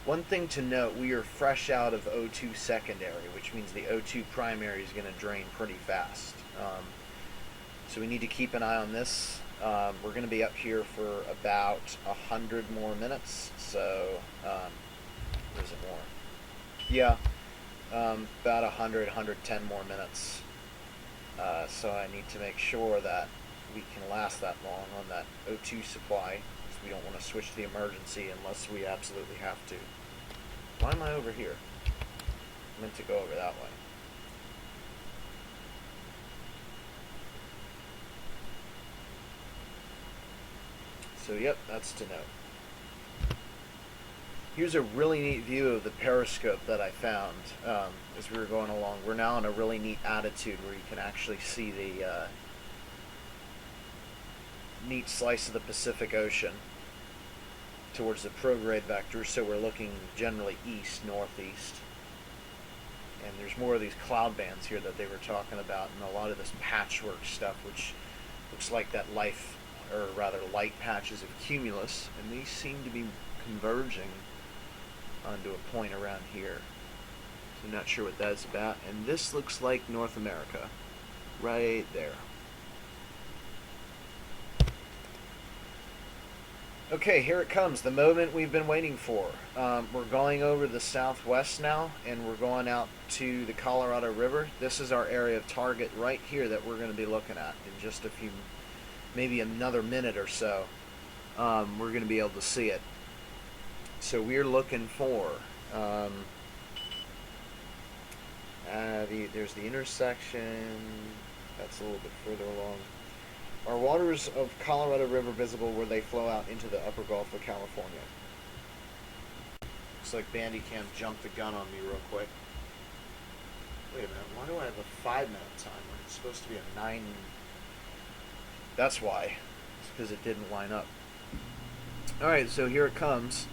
One thing to note, we are fresh out of O2 secondary, which means the O2 primary is going to drain pretty fast. So we need to keep an eye on this. We're going to be up here for about 100 more minutes. So, is it more? Yeah, about 100, 110 more minutes. So I need to make sure that we can last that long on that O2 supply. Because we don't want to switch to the emergency unless we absolutely have to. Why am I over here? I meant to go over that way. So yep, that's to note. Here's a really neat view of the periscope that I found as we were going along. We're now in a really neat attitude where you can actually see the neat slice of the Pacific Ocean towards the prograde vector, so we're looking generally east, northeast. And there's more of these cloud bands here that they were talking about, and a lot of this patchwork stuff, which looks like that life, or rather light patches of cumulus, and these seem to be converging onto a point around here. So I'm not sure what that's about. And this looks like North America, right there. Okay, here it comes, the moment we've been waiting for. We're going over the southwest now, and we're going out to the Colorado River. This is our area of target right here that we're going to be looking at in just a few, maybe another minute or so. We're going to be able to see it. So we're looking for, there's the intersection, that's a little bit further along. Are waters of Colorado River visible where they flow out into the upper Gulf of California? Looks like Bandicam jumped the gun on me real quick. Wait a minute, why do I have a 5-minute time when it's supposed to be a 9? That's why. It's because it didn't line up. Alright, so here it comes.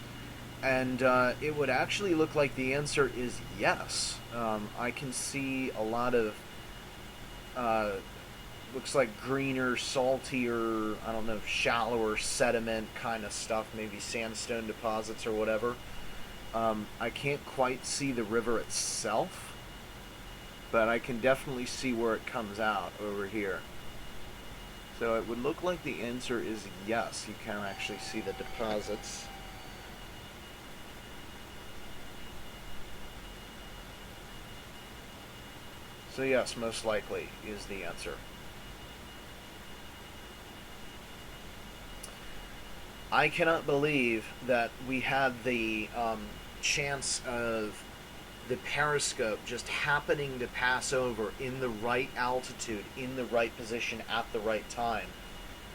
And it would actually look like the answer is yes. I can see a lot of looks like greener, saltier, I don't know, shallower sediment kind of stuff, maybe sandstone deposits or whatever. I can't quite see the river itself, but I can definitely see where it comes out over here. So it would look like the answer is yes. You can actually see the deposits. So yes, most likely is the answer. I cannot believe that we had the chance of the periscope just happening to pass over in the right altitude, in the right position at the right time.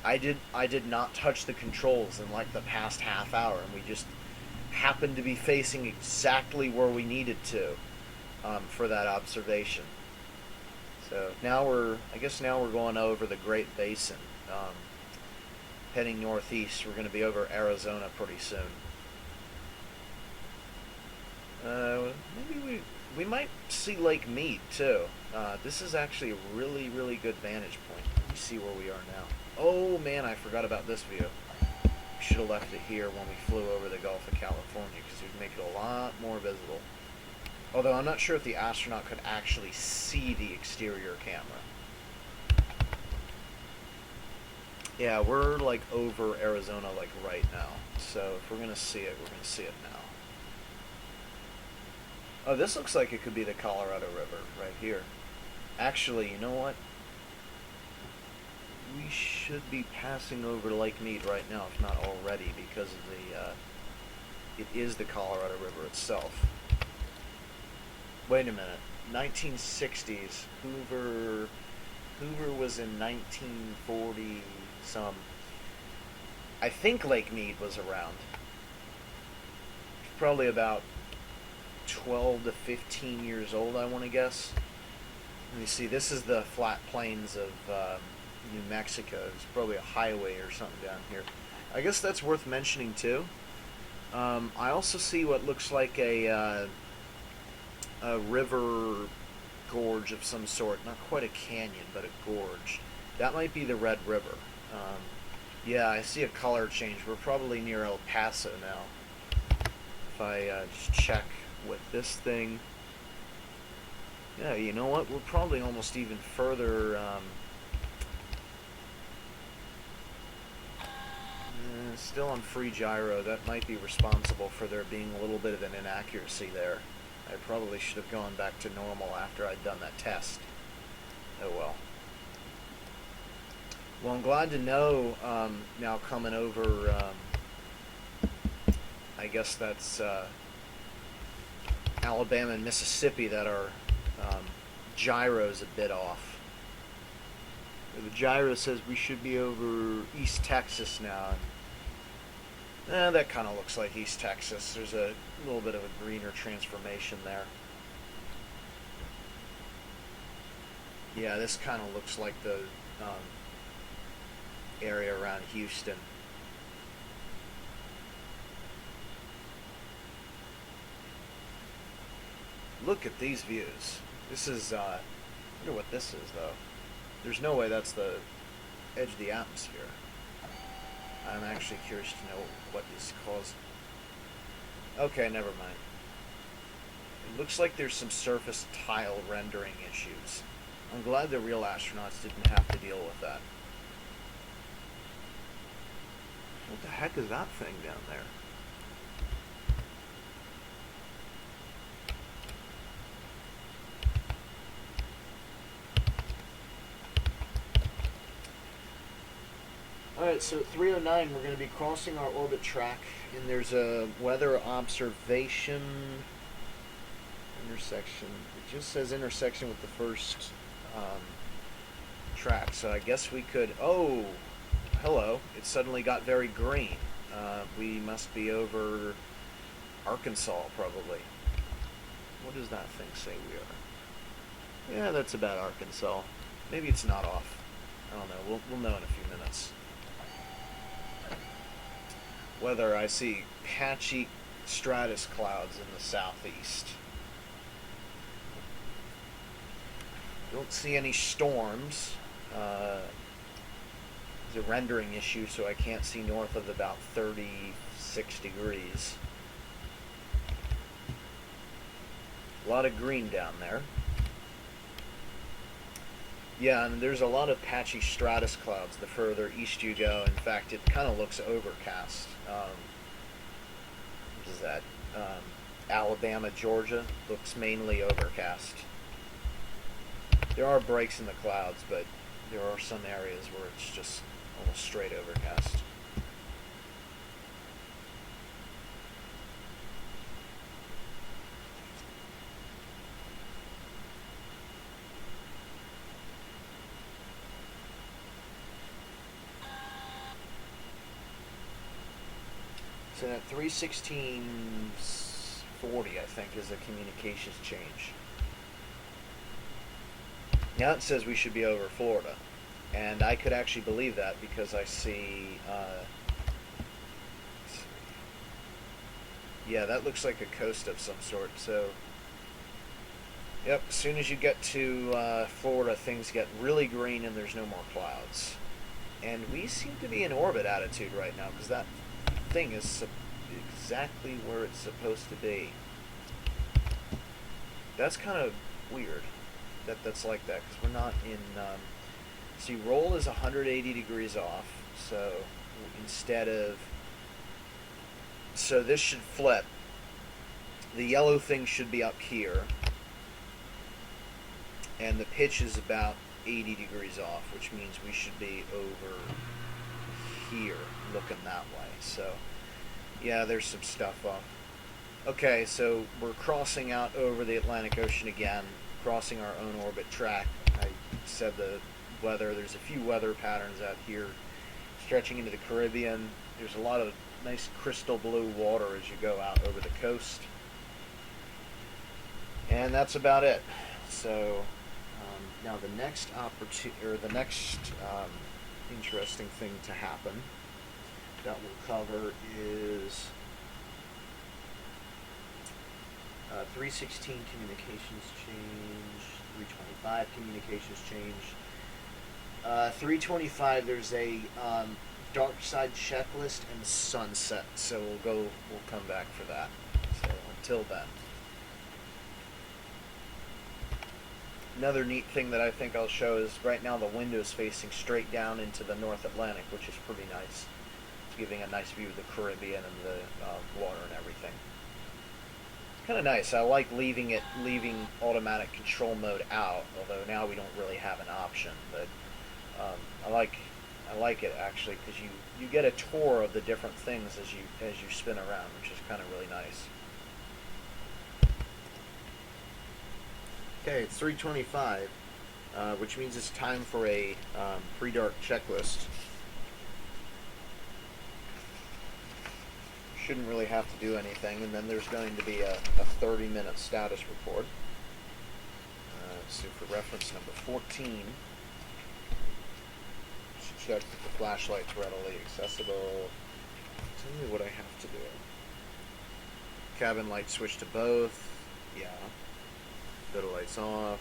I did not touch the controls in like the past half hour, and we just happened to be facing exactly where we needed to for that observation. So now I guess now we're going over the Great Basin. Heading northeast, we're going to be over Arizona pretty soon. Maybe we might see Lake Mead too. This is actually a really, really good vantage point. Let me see where we are now. Oh man, I forgot about this view. We should have left it here when we flew over the Gulf of California, because it would make it a lot more visible. Although I'm not sure if the astronaut could actually see the exterior camera. Yeah, we're like over Arizona like right now. So if we're going to see it, we're going to see it now. Oh, this looks like it could be the Colorado River right here. Actually, you know what? We should be passing over Lake Mead right now, if not already, because of the, it is the Colorado River itself. Wait a minute. 1960s. Hoover was in 1940 some. I think Lake Mead was around. Probably about 12 to 15 years old, I want to guess. Let me see. This is the flat plains of New Mexico. It's probably a highway or something down here. I guess that's worth mentioning too. I also see what looks like a river gorge of some sort. Not quite a canyon, but a gorge. That might be the Red River. Yeah, I see a color change. We're probably near El Paso now, if if I just check with this thing. Yeah, you know what? We're probably almost even further. Still on free gyro. That might be responsible for there being a little bit of an inaccuracy there. I probably should have gone back to normal after I'd done that test. Oh well. Well, I'm glad to know now coming over, I guess that's Alabama and Mississippi, that our gyro's a bit off. The gyro says we should be over East Texas now. That kind of looks like East Texas. There's a little bit of a greener transformation there. Yeah, this kind of looks like the area around Houston. Look at these views. This is, I wonder what this is, though. There's no way that's the edge of the atmosphere. I'm actually curious to know what is caused. Okay, never mind. It looks like there's some surface tile rendering issues. I'm glad the real astronauts didn't have to deal with that. What the heck is that thing down there? Alright, so at 3:09 we're going to be crossing our orbit track, and there's a weather observation intersection. It just says intersection with the first track, so I guess we could... Oh, hello. It suddenly got very green. We must be over Arkansas, probably. What does that thing say we are? Yeah, that's about Arkansas. Maybe it's not off. I don't know. We'll know in a few minutes. Weather, I see patchy stratus clouds in the southeast. Don't see any storms. There's a rendering issue, so I can't see north of about 36 degrees. A lot of green down there. Yeah, and there's a lot of patchy stratus clouds the further east you go. In fact, it kind of looks overcast. What is that? Alabama, Georgia looks mainly overcast. There are breaks in the clouds, but there are some areas where it's just almost straight overcast. So at 3:16:40, I think, is a communications change. Now it says we should be over Florida, and I could actually believe that because I see, yeah, that looks like a coast of some sort. So, yep, as soon as you get to Florida, things get really green and there's no more clouds. And we seem to be in orbit attitude right now because that thing is exactly where it's supposed to be. That's kind of weird that that's like that, because we're not in see, roll is 180 degrees off, so instead of, so this should flip. The yellow thing should be up here, and the pitch is about 80 degrees off, which means we should be over here looking that way. So yeah, there's some stuff off. Okay, so we're crossing out over the Atlantic Ocean again, crossing our own orbit track. I said the weather, there's a few weather patterns out here stretching into the Caribbean. There's a lot of nice crystal blue water as you go out over the coast. And that's about it. So now the next interesting thing to happen that we'll cover is 3:16 communications change, 3:25 communications change. 3:25 there's a dark side checklist and sunset, so we'll come back for that. till then. Another neat thing that I think I'll show is right now the window is facing straight down into the North Atlantic, which is pretty nice. It's giving a nice view of the Caribbean and the water and everything. It's kind of nice. I like leaving automatic control mode out, although now we don't really have an option. But I like it actually because you get a tour of the different things as you spin around, which is kind of really nice. Okay, it's 3:25, which means it's time for a pre-dark checklist. Shouldn't really have to do anything, and then there's going to be a 30-minute status report. So for reference number 14, should check that the flashlight's readily accessible. Tell me what I have to do. Cabin light switch to both. Yeah. Photo lights off.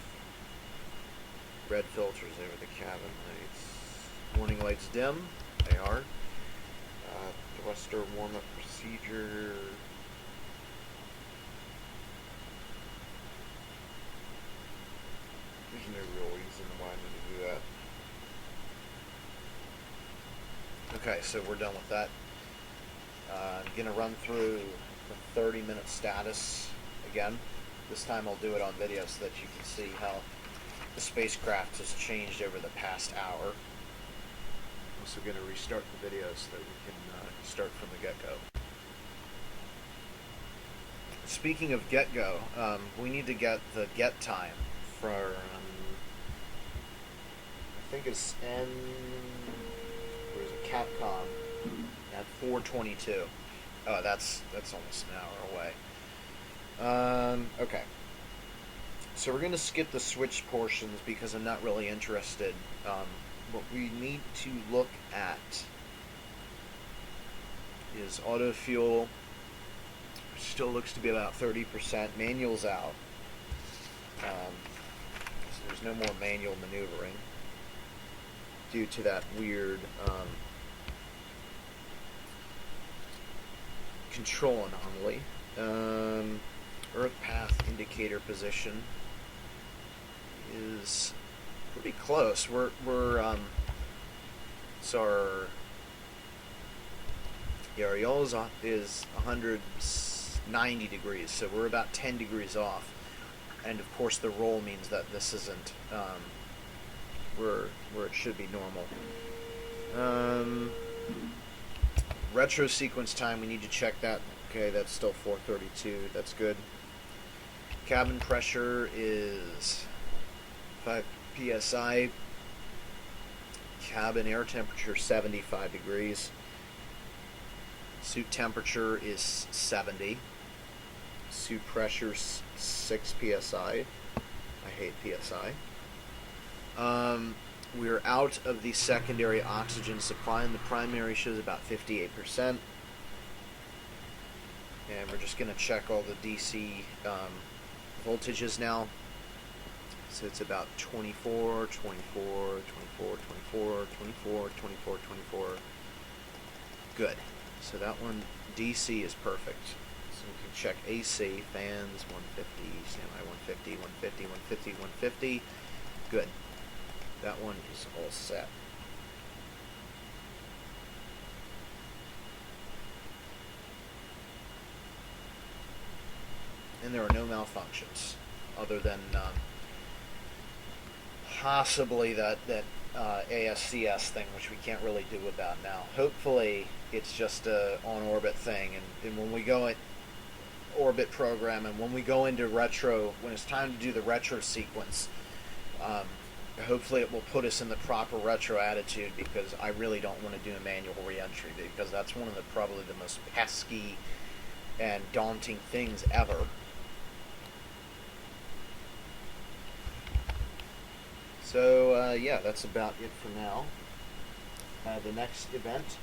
Red filters over the cabin lights. Warning lights dim. They are. Thruster warm-up procedure. There's no real reason why I need to do that. Okay, so we're done with that. I'm going to run through the 30-minute status again. This time I'll do it on video so that you can see how the spacecraft has changed over the past hour. I'm also going to restart the video so that we can start from the get-go. Speaking of get-go, we need to get the get time for, I think it's Capcom at 4:22. Oh, that's almost an hour away. Okay. So we're going to skip the switch portions because I'm not really interested. What we need to look at is auto fuel, which still looks to be about 30%. Manual's out. So there's no more manual maneuvering due to that weird control anomaly. Earth path indicator position is pretty close. Our yaw is 190 degrees, so we're about 10 degrees off. And of course, the roll means that this isn't where it should be normal. Retrosequence time, we need to check that. Okay, that's still 4:32. That's good. Cabin pressure is 5 psi. Cabin air temperature 75 degrees. Suit temperature is 70. Suit pressure 6 psi. I hate psi. We're out of the secondary oxygen supply, and the primary shows about 58%. And we're just going to check all the DC voltages now. So it's about 24, 24, 24, 24, 24, 24, 24. Good. So that one, DC is perfect. So we can check AC, fans, 150, standby 150, 150, 150, 150. Good. That one is all set. And there are no malfunctions, other than possibly that ASCS thing, which we can't really do about now. Hopefully, it's just a on-orbit thing, and when we go at orbit program, and when we go into retro, when it's time to do the retro sequence, hopefully it will put us in the proper retro attitude, because I really don't want to do a manual reentry, because that's one of the probably the most pesky and daunting things ever. So, yeah, that's about it for now. The next event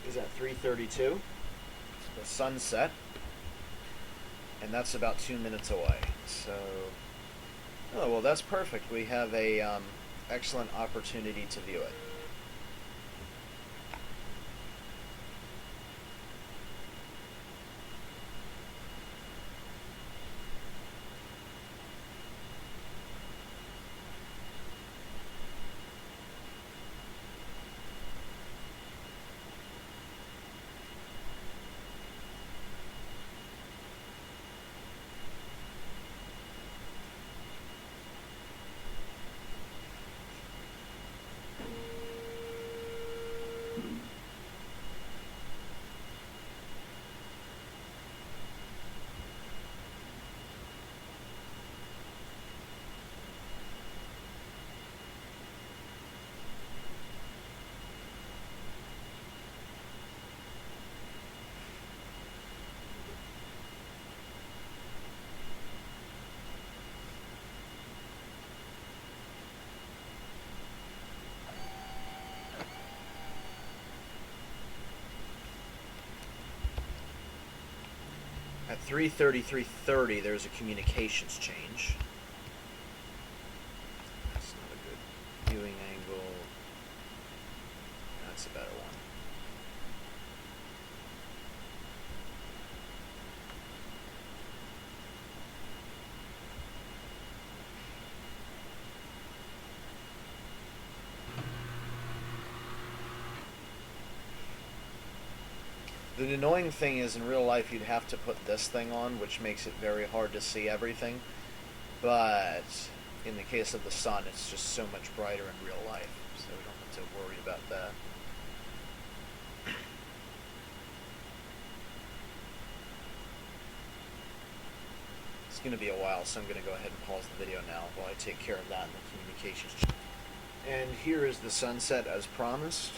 is at 3:32, the sunset, and that's about 2 minutes away. So, oh, well, that's perfect. We have a excellent opportunity to view it. At 3:30, there's a communications change. That's not a good viewing angle. That's a better one. The annoying thing is, in real life, you'd have to put this thing on, which makes it very hard to see everything. But in the case of the sun, it's just so much brighter in real life, so we don't have to worry about that. It's going to be a while, so I'm going to go ahead and pause the video now while I take care of that in the communications. And here is the sunset as promised.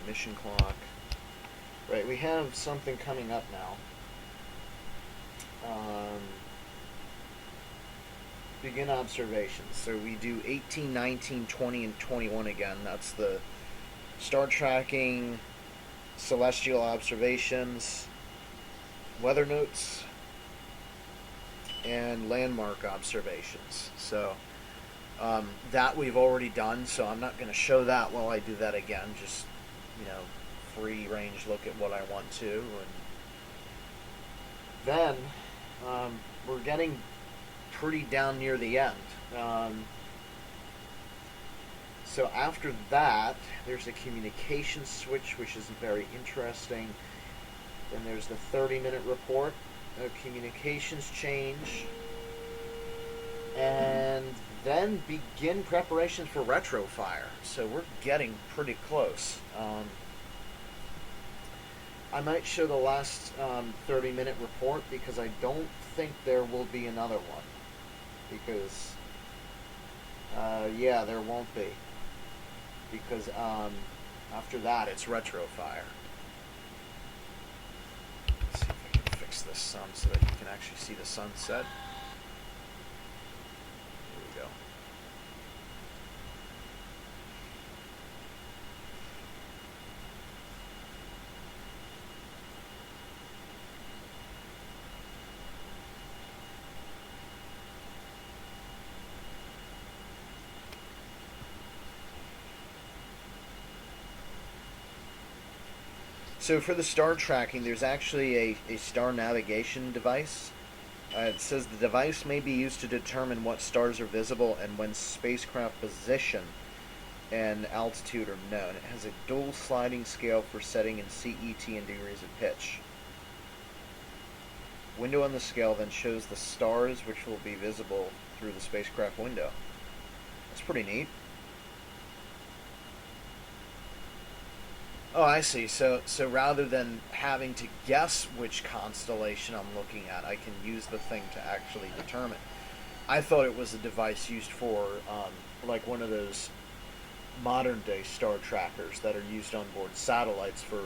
Mission clock. Right, we have something coming up now. Begin observations. So we do 18, 19, 20, and 21 again. That's the star tracking, celestial observations, weather notes, and landmark observations. So that we've already done, so I'm not going to show that while I do that again. Just, you know, free range look at what I want to. And then we're getting pretty down near the end. So after that, there's a communication switch, which is very interesting. Then there's the 30-minute report, a communications change, and then begin preparations for retrofire. So we're getting pretty close. I might show the last 30-minute report because I don't think there will be another one. Because, yeah, there won't be. Because after that, it's retrofire. Let's see if I can fix this sun so that you can actually see the sunset. Here we go. So for the star tracking, there's actually a star navigation device. It says the device may be used to determine what stars are visible and when spacecraft position and altitude are known. It has a dual sliding scale for setting in CET and degrees of pitch. Window on the scale then shows the stars which will be visible through the spacecraft window. That's pretty neat. Oh, I see. So rather than having to guess which constellation I'm looking at, I can use the thing to actually determine. I thought it was a device used for, like one of those modern-day star trackers that are used on board satellites for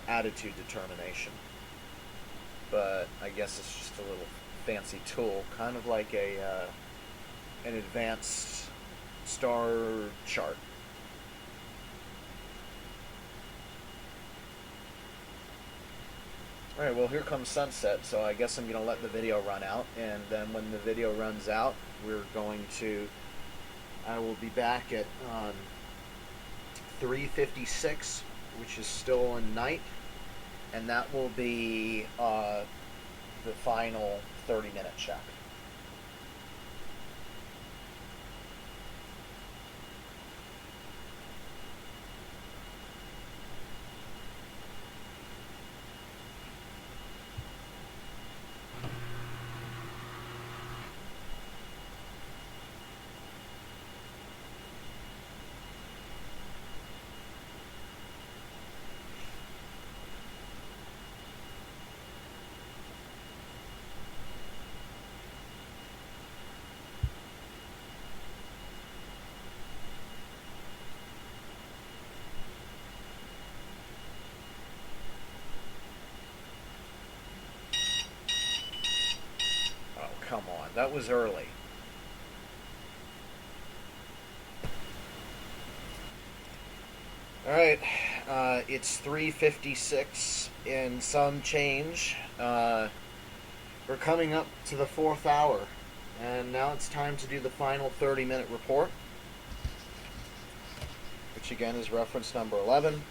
attitude determination. But I guess it's just a little fancy tool, kind of like an advanced star chart. Alright, well here comes sunset, so I guess I'm going to let the video run out, and then when the video runs out, I will be back at 3:56, which is still in night, and that will be the final 30-minute check. That was early. Alright, it's 3:56 and some change. We're coming up to the 4th hour, and now it's time to do the final 30-minute report, which again is reference number 11.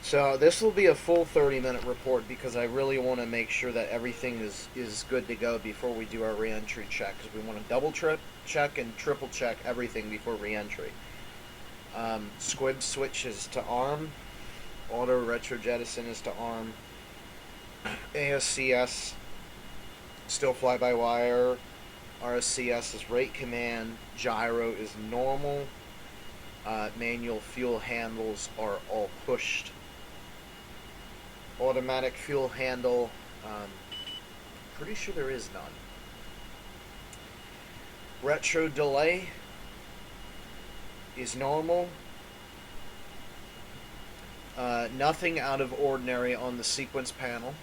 So this will be a full 30-minute report because I really want to make sure that everything is good to go before we do our reentry check, because we want to double check and triple check everything before reentry. Squib switch is to arm, auto retro jettison is to arm, ASCS still fly-by-wire, RSCS is rate command, gyro is normal, manual fuel handles are all pushed. Automatic fuel handle, pretty sure there is none. Retro delay is normal. Nothing out of ordinary on the sequence panel.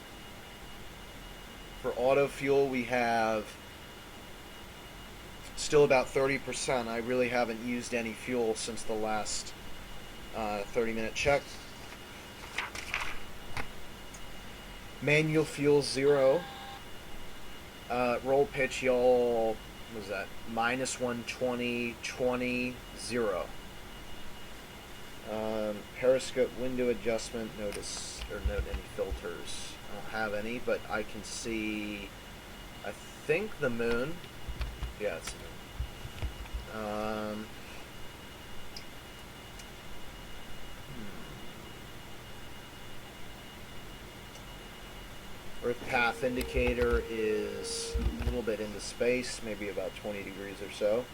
For auto fuel, we have still about 30%. I really haven't used any fuel since the last 30-minute check. Manual fuel 0. Roll pitch, y'all, what was that? -120, 20, 0. Periscope window adjustment, note any filters. I don't have any, but I can see, I think, the moon. Yeah, it's the moon. Earth path indicator is a little bit into space, maybe about 20 degrees or so.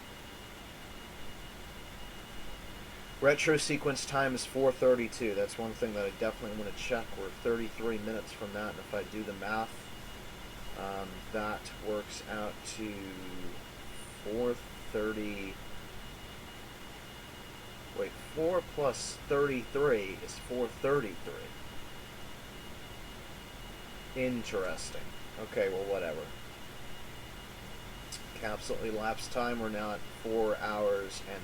Retrosequence time is 4:32. That's one thing that I definitely want to check. We're 33 minutes from that, and if I do the math, that works out to 4:30. Wait, 4 plus 33 is 4:33. Interesting. Okay, well, whatever. Capsule elapsed time, we're now at 4 hours and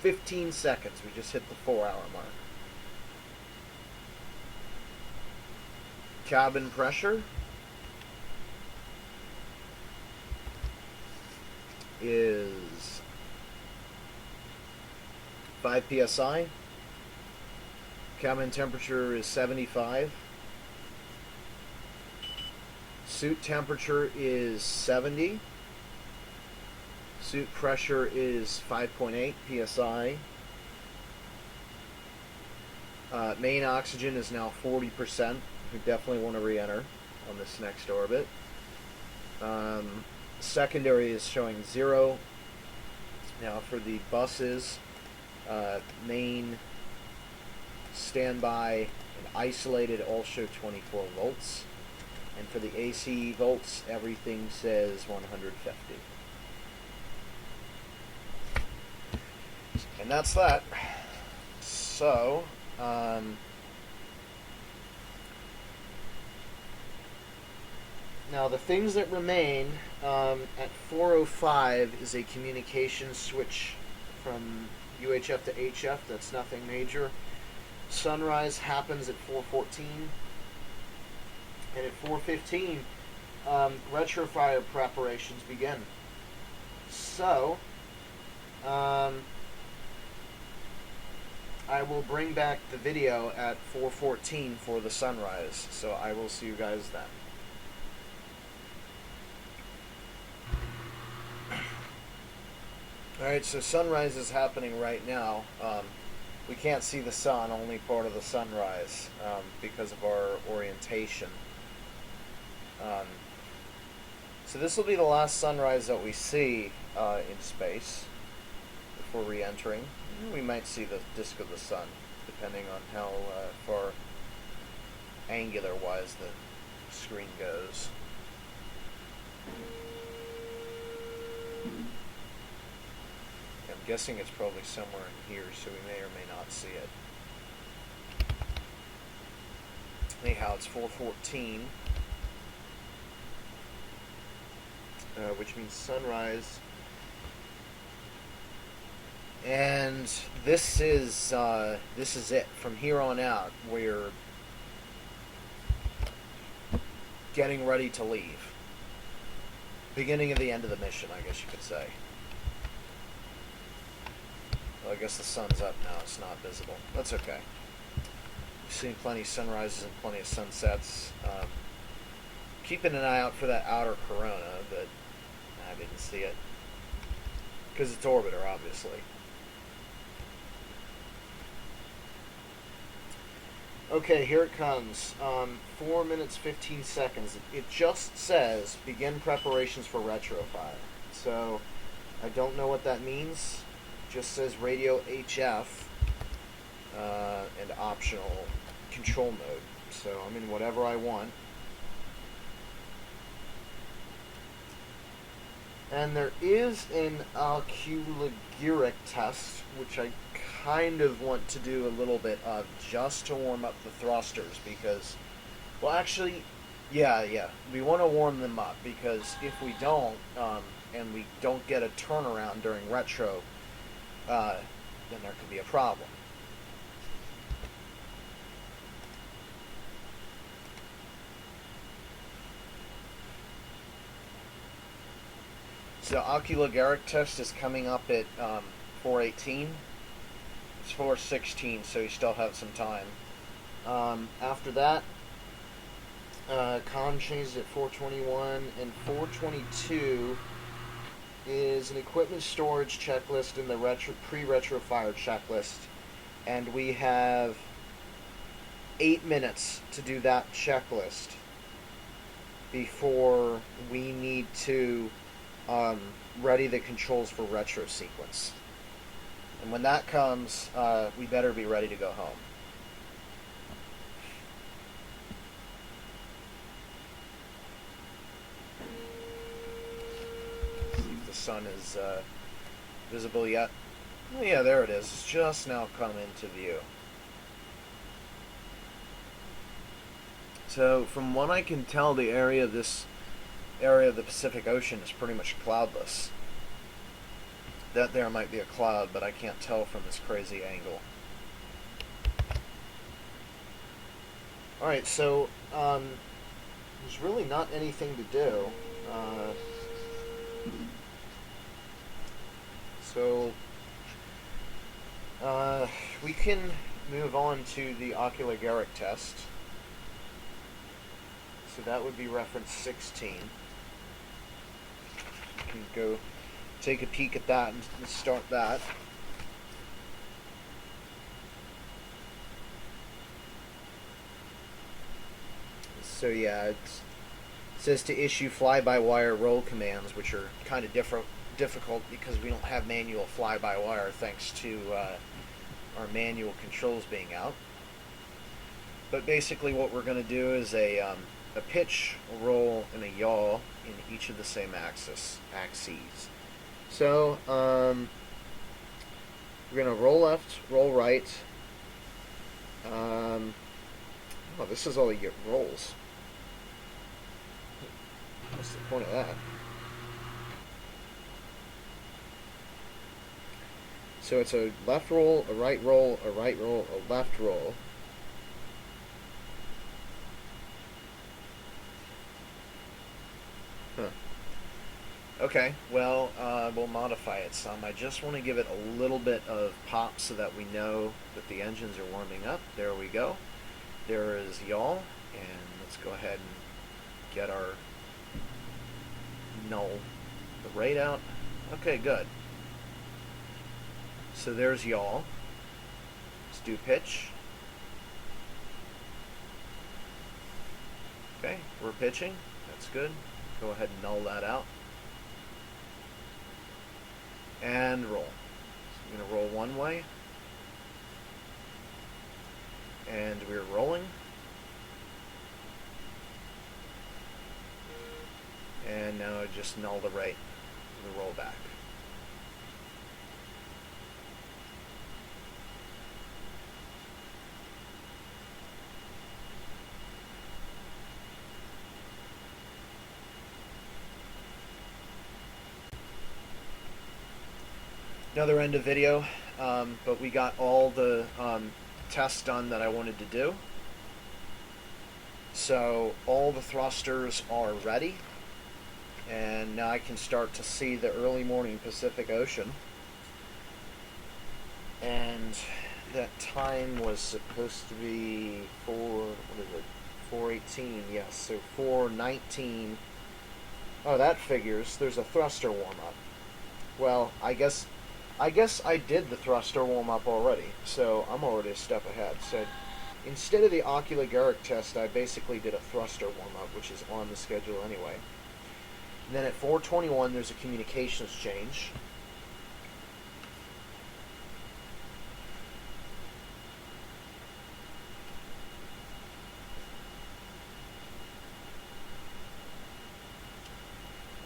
15 seconds. We just hit the 4-hour mark. Cabin pressure is 5 psi. Cabin temperature is 75. Suit temperature is 70. Suit pressure is 5.8 psi. Main oxygen is now 40%. We definitely want to re-enter on this next orbit. Secondary is showing 0. Now for the buses, main, standby, and isolated all show 24 volts. And for the AC volts, everything says 150. And that's that. So, now the things that remain, at 4:05 is a communication switch from UHF to HF. That's nothing major. Sunrise happens at 4:14. And at 4:15, retrofire preparations begin. So, I will bring back the video at 4:14 for the sunrise. So I will see you guys then. Alright, so sunrise is happening right now. We can't see the sun, only part of the sunrise, because of our orientation. So this will be the last sunrise that we see in space before re-entering. We might see the disk of the sun, depending on how far angular-wise the screen goes. I'm guessing it's probably somewhere in here, so we may or may not see it. Anyhow, it's 4:14. which means sunrise. And this is it. From here on out, we're getting ready to leave. Beginning of the end of the mission, I guess you could say. Well, I guess the sun's up now. It's not visible. That's okay. We've seen plenty of sunrises and plenty of sunsets. Keeping an eye out for that outer corona, but I didn't see it. Because it's Orbiter, obviously. Okay, here it comes. 4 minutes, 15 seconds. It just says, begin preparations for retrofire. So, I don't know what that means. It just says radio HF and optional control mode. So, I'm in whatever I want. And there is an alkyligeric test, which I kind of want to do a little bit of just to warm up the thrusters because, well, actually, yeah, we want to warm them up because if we don't, and we don't get a turnaround during retro, then there could be a problem. So alkyligeric test is coming up at 4:18. It's 4:16, so you still have some time. After that, con changes at 4:21, and 4:22 is an equipment storage checklist and the pre-retro fire checklist, and we have 8 minutes to do that checklist before we need to ready the controls for retrosequence. And when that comes, we better be ready to go home. See if the sun is visible yet. Oh, yeah, there it is. It's just now come into view. So, from what I can tell, the area of the Pacific Ocean is pretty much cloudless. That there might be a cloud, but I can't tell from this crazy angle. Alright, so there's really not anything to do. We can move on to the oculigeric test. So that would be reference 16. You can go take a peek at that and start that. So yeah, it says to issue fly-by-wire roll commands, which are kind of difficult because we don't have manual fly-by-wire thanks to our manual controls being out. But basically what we're going to do is a pitch, a roll, and a yaw in each of the same axes. So, we're going to roll left, roll right. Oh, this is all you get rolls. What's the point of that? So it's a left roll, a right roll, a right roll, a left roll. Okay, well, we'll modify it some. I just want to give it a little bit of pop so that we know that the engines are warming up. There we go. There is yaw, and let's go ahead and get our null the rate out. Okay, good. So there's yaw. Let's do pitch. Okay, we're pitching. That's good. Go ahead and null that out. And roll. So I'm going to roll one way. And we're rolling. And now just null the right and the roll back. Another end of video, but we got all the tests done that I wanted to do. So all the thrusters are ready, and now I can start to see the early morning Pacific Ocean. And that time was supposed to be 4:18, yes, so 4:19. Oh, that figures. There's a thruster warm-up. Well, I guess I did the thruster warm-up already, so I'm already a step ahead. So instead of the ocular-gyric test, I basically did a thruster warm-up, which is on the schedule anyway. And then at 4:21, there's a communications change.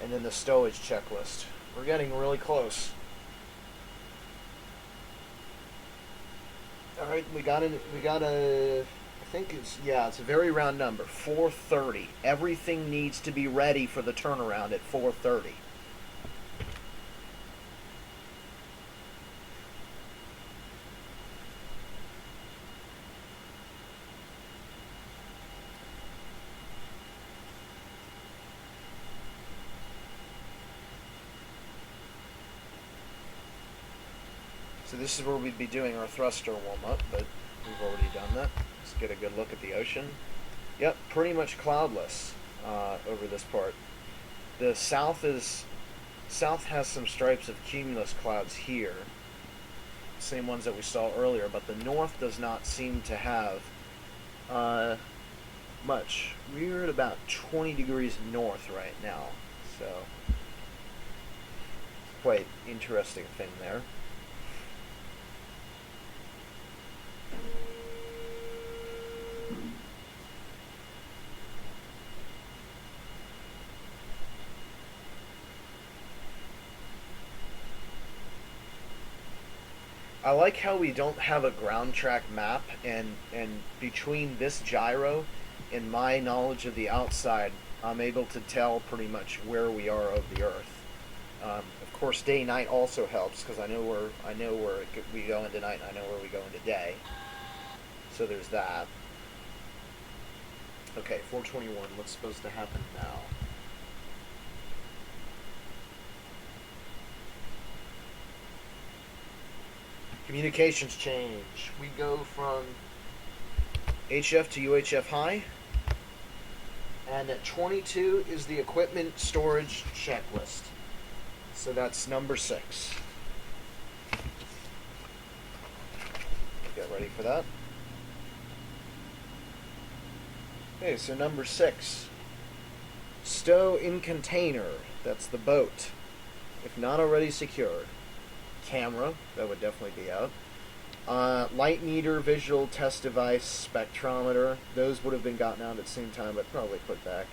And then the stowage checklist. We're getting really close. All right, we got a, I think it's a very round number, 4:30. Everything needs to be ready for the turnaround at 4:30. So this is where we'd be doing our thruster warm-up, but we've already done that. Let's get a good look at the ocean. Yep, pretty much cloudless over this part. The south has some stripes of cumulus clouds here, same ones that we saw earlier, but the north does not seem to have much. We're at about 20 degrees north right now, so quite interesting thing there. I like how we don't have a ground track map, and between this gyro and my knowledge of the outside, I'm able to tell pretty much where we are of the Earth. Of course, day-night also helps because I know where we go into night, and I know where we go into day. So there's that. Okay, 4:21. What's supposed to happen now? Communications change. We go from HF to UHF high. And at 22 is the equipment storage checklist. So that's number 6. Get ready for that. Okay, so number 6. Stow in container. That's the boat, if not already secured. Camera, that would definitely be out. Light meter, visual test device, spectrometer, those would have been gotten out at the same time, but probably put back.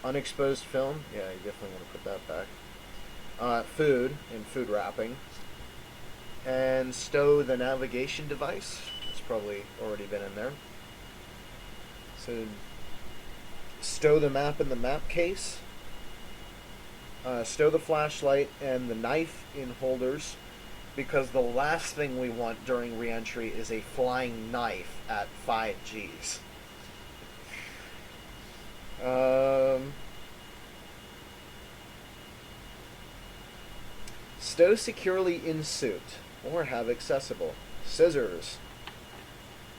Unexposed film, yeah, you definitely want to put that back. Food and food wrapping. And stow the navigation device, it's probably already been in there. So, stow the map in the map case. Stow the flashlight and the knife in holders, because the last thing we want during reentry is a flying knife at 5 Gs. Stow securely in suit or have accessible. Scissors.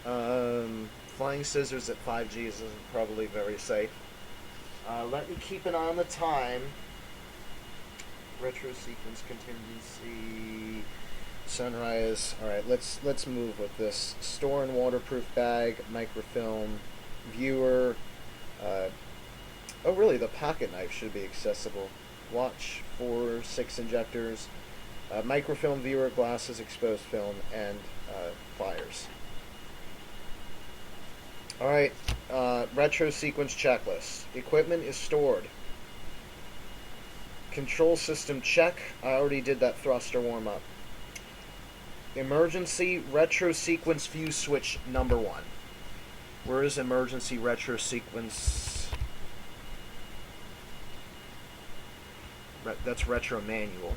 Flying scissors at 5 Gs isn't probably very safe. Let me keep an eye on the time. Retrosequence contingency. Sunrise. Alright, let's move with this. Store and waterproof bag, microfilm, viewer. Oh really, the pocket knife should be accessible. Watch, 4, 6 injectors, microfilm viewer, glasses, exposed film, and pliers. Alright, retrosequence checklist. Equipment is stored. Control system check. I already did that thruster warm-up. Emergency retrosequence fuse switch number 1. Where is emergency retrosequence? That's retro manual.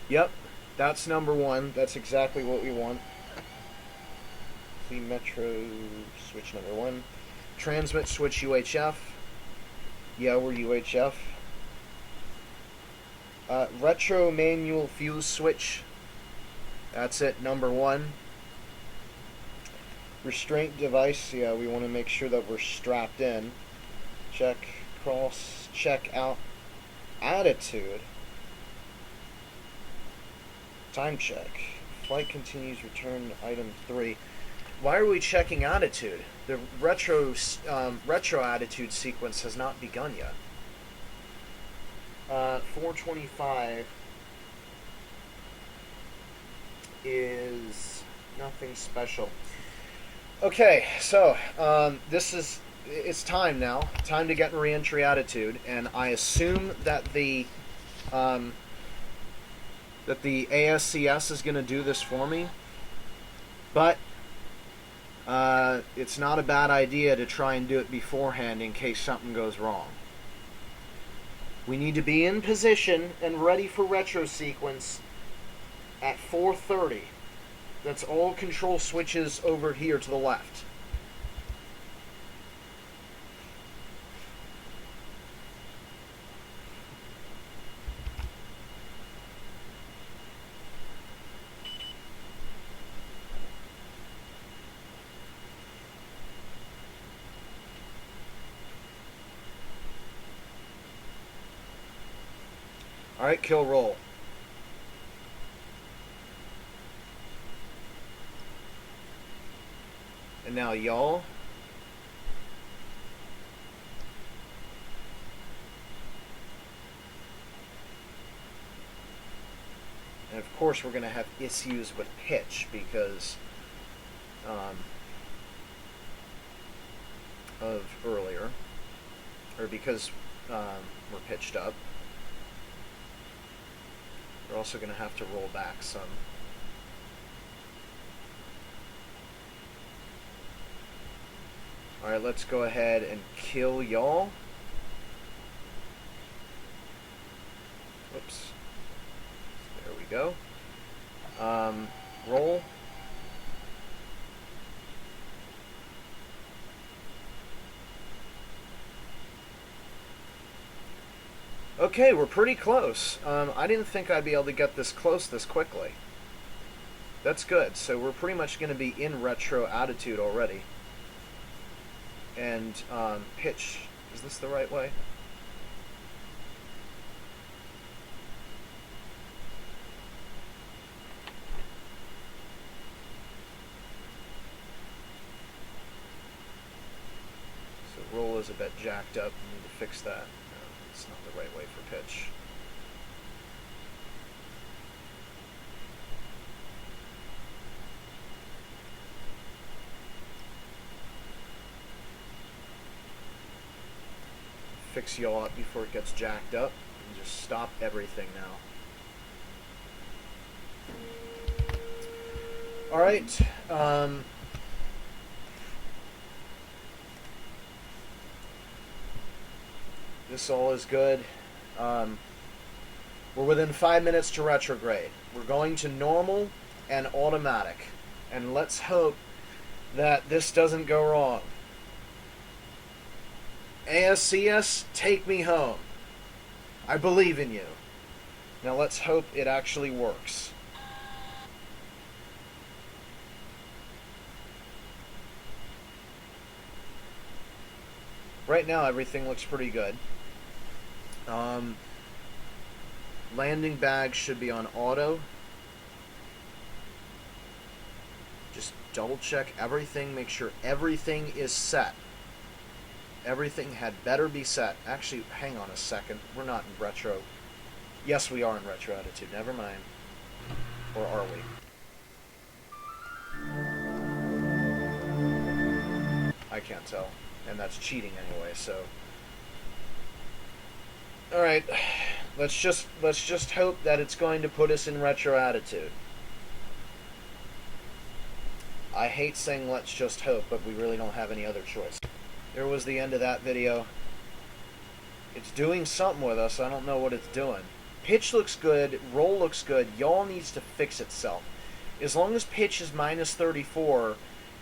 Yep, that's number one. That's exactly what we want. Clean Metro switch number one. Transmit switch UHF. Yeah, we're UHF. Retro manual fuse switch. That's it, number one. Restraint device. Yeah, we want to make sure that we're strapped in. Check, cross, check out. Attitude. Time check. Flight continues, return item 3. Why are we checking attitude? The retro attitude sequence has not begun yet. 425 is nothing special. Okay, so it's time now. Time to get in reentry attitude, and I assume that the ASCS is going to do this for me, but it's not a bad idea to try and do it beforehand in case something goes wrong. We need to be in position and ready for retrosequence at 4:30. That's all control switches over here to the left. Alright, kill roll. And now y'all. And of course we're going to have issues with pitch because of earlier. Or because we're pitched up. We're also going to have to roll back some. Alright, let's go ahead and kill y'all. Whoops. There we go. Roll. Okay, we're pretty close. I didn't think I'd be able to get this close this quickly. That's good. So we're pretty much going to be in retro attitude already. And pitch. Is this the right way? So roll is a bit jacked up. We need to fix that. It's not the right way for pitch. Fix y'all up before it gets jacked up and just stop everything now. Alright. This all is good. We're within 5 minutes to retrograde. We're going to normal and automatic. And let's hope that this doesn't go wrong. ASCS, take me home. I believe in you. Now let's hope it actually works. Right now everything looks pretty good. Landing bag should be on auto. Just double check everything, make sure everything is set. Everything had better be set. Actually, hang on a second. We're not in retro. Yes, we are in retro attitude. Never mind. Or are we? I can't tell. And that's cheating anyway, so. Alright. Let's just hope that it's going to put us in retro attitude. I hate saying let's just hope, but we really don't have any other choice. There was the end of that video. It's doing something with us. I don't know what it's doing. Pitch looks good. Roll looks good. Yaw needs to fix itself. As long as pitch is minus 34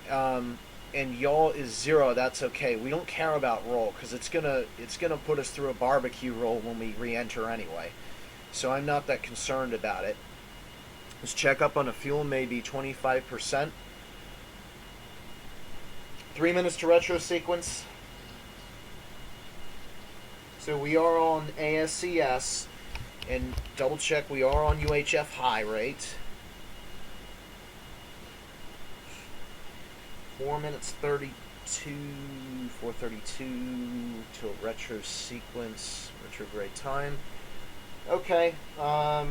and yaw is 0, that's okay. We don't care about roll because it's gonna put us through a barbecue roll when we re-enter anyway. So I'm not that concerned about it. Let's check up on a fuel, maybe 25%. 3 minutes to retro sequence. So we are on ASCS, and double check we are on UHF high rate. 4 minutes 32, 4:32 till retro sequence, retrograde time. Okay, so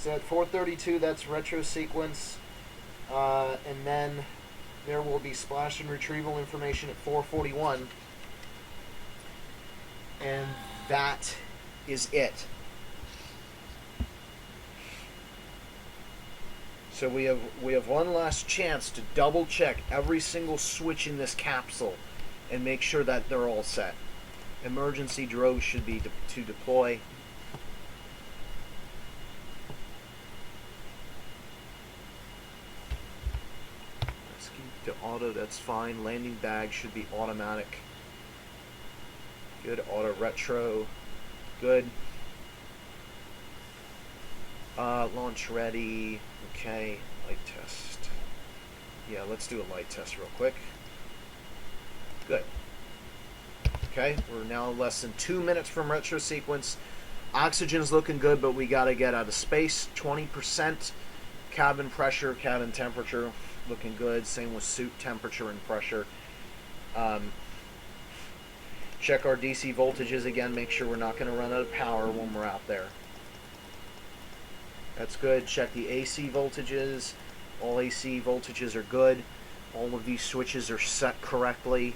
at 4:32, that's retro sequence, and then there will be splash and retrieval information at 4:41, and that is it. So we have one last chance to double check every single switch in this capsule and make sure that they're all set. Emergency drogue should be to deploy. Let's keep the auto, that's fine. Landing bag should be automatic. Good. Auto retro. Good. Launch ready. Okay. Light test. Yeah, let's do a light test real quick. Good. Okay, we're now less than 2 minutes from retro sequence. Oxygen's looking good, but we got to get out of space. 20%. Cabin pressure, cabin temperature looking good. Same with suit temperature and pressure. Check our DC voltages again. Make sure we're not going to run out of power when we're out there. That's good. Check the AC voltages. All AC voltages are good. All of these switches are set correctly.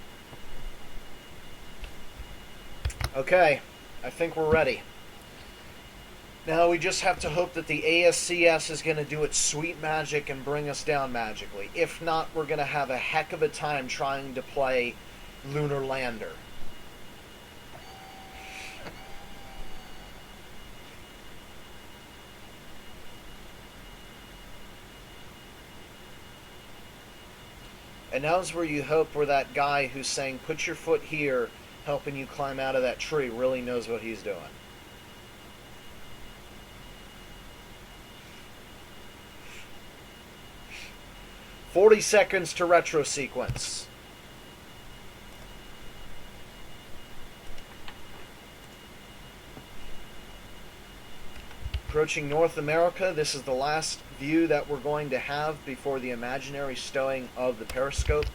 Okay, I think we're ready. Now we just have to hope that the ASCS is going to do its sweet magic and bring us down magically. If not, we're going to have a heck of a time trying to play Lunar Lander. And now's where you hope where that guy who's saying, put your foot here, helping you climb out of that tree, really knows what he's doing. "40 seconds to retro sequence. Approaching North America, this is the last view that we're going to have before the imaginary stowing of the periscope.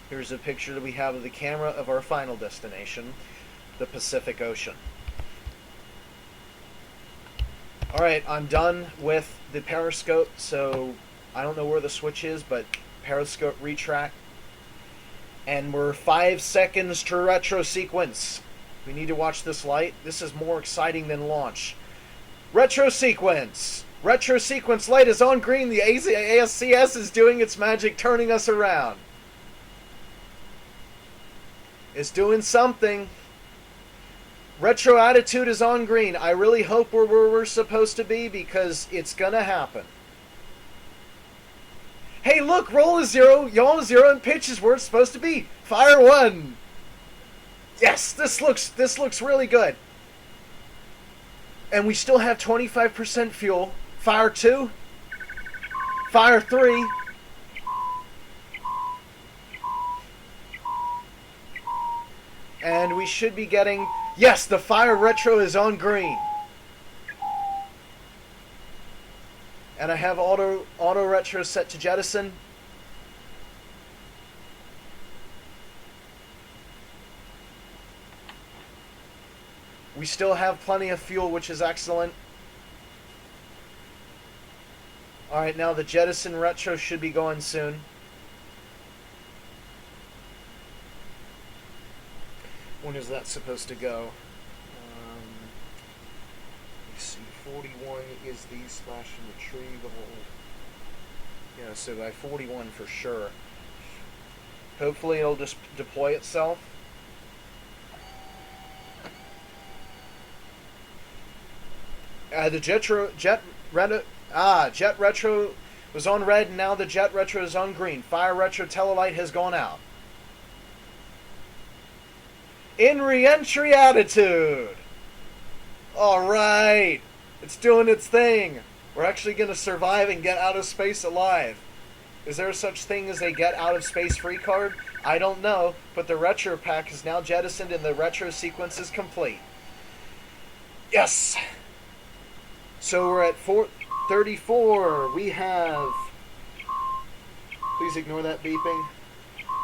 Here's a picture that we have of the camera of our final destination, the Pacific Ocean. Alright, I'm done with the periscope, so I don't know where the switch is, but periscope retract. And we're 5 seconds to retro sequence. We need to watch this light. This is more exciting than launch. Retro sequence! Retro sequence light is on green. The ASCS is doing its magic, turning us around. It's doing something. Retro attitude is on green. I really hope we're where we're supposed to be because it's gonna happen. Hey, look, roll is 0, yaw is 0, and pitch is where it's supposed to be. Fire 1. Yes, this looks really good. And we still have 25% fuel. Fire 2. Fire 3. And we should be getting... Yes, the fire retro is on green. And I have auto retro set to jettison. We still have plenty of fuel, which is excellent. Alright, now the jettison retro should be going soon. When is that supposed to go? Let's see, 41 is the splash and retrieval. Yeah, so by 41 for sure. Hopefully it'll just deploy itself. The Jet Retro was on red, and now the Jet Retro is on green. Fire Retro Telelight has gone out. In reentry attitude. Alright. It's doing its thing. We're actually going to survive and get out of space alive. Is there such thing as a get out of space free card? I don't know, but the Retro Pack is now jettisoned and the Retro sequence is complete. Yes! So we're at 434. We have... Please ignore that beeping.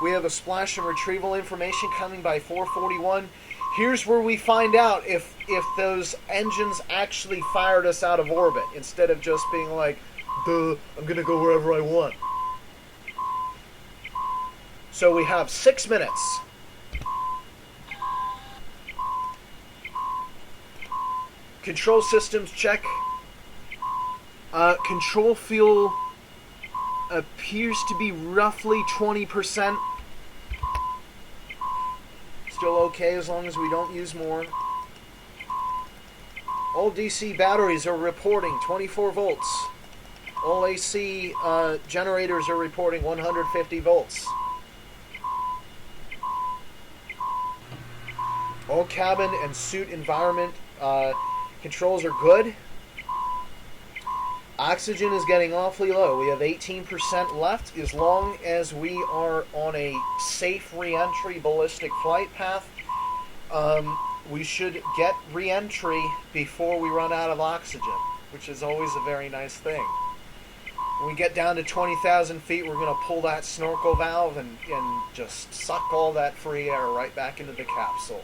We have a splash and retrieval information coming by 441. Here's where we find out if those engines actually fired us out of orbit instead of just being like, duh, I'm going to go wherever I want. So we have 6 minutes. Control systems check. Control fuel appears to be roughly 20%. Still okay as long as we don't use more. All DC batteries are reporting 24 volts. All AC generators are reporting 150 volts. All cabin and suit environment controls are good. Oxygen is getting awfully low. We have 18% left. As long as we are on a safe re-entry ballistic flight path, we should get re-entry before we run out of oxygen, which is always a very nice thing. When we get down to 20,000 feet, we're going to pull that snorkel valve and just suck all that free air right back into the capsule.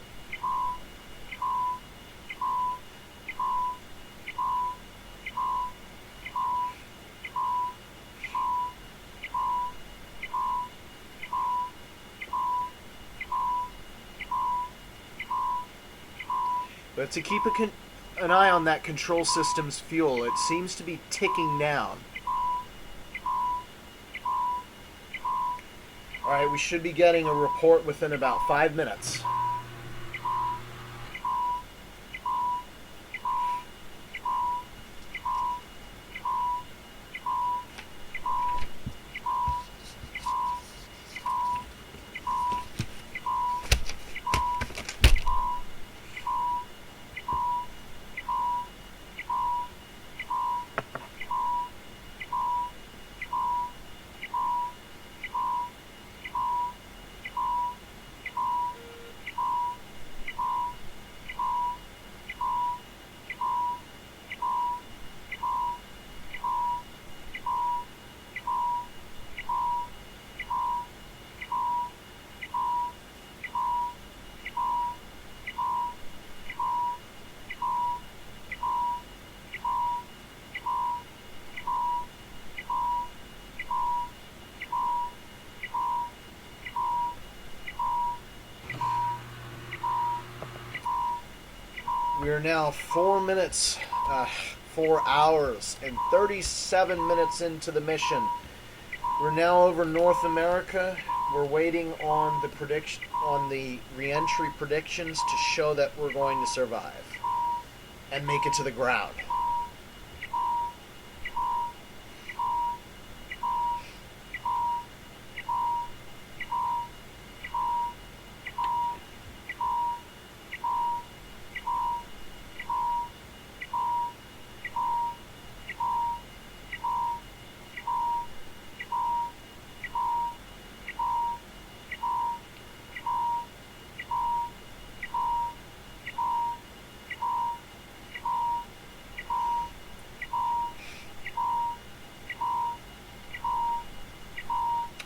But to keep an eye on that control system's fuel, it seems to be ticking down. Alright, we should be getting a report within about 5 minutes. We are now 4 hours and 37 minutes into the mission. We're now over North America. We're waiting on the re-entry predictions to show that we're going to survive and make it to the ground.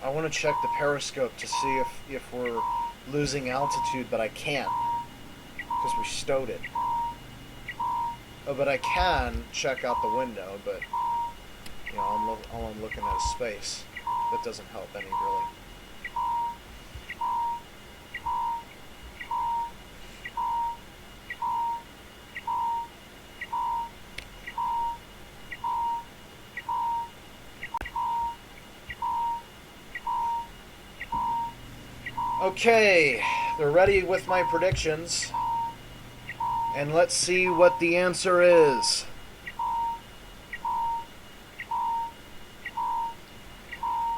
I want to check the periscope to see if we're losing altitude, but I can't because we stowed it. Oh, but I can check out the window, but you know, all I'm looking at is space. That doesn't help any really. Okay, they're ready with my predictions. And let's see what the answer is.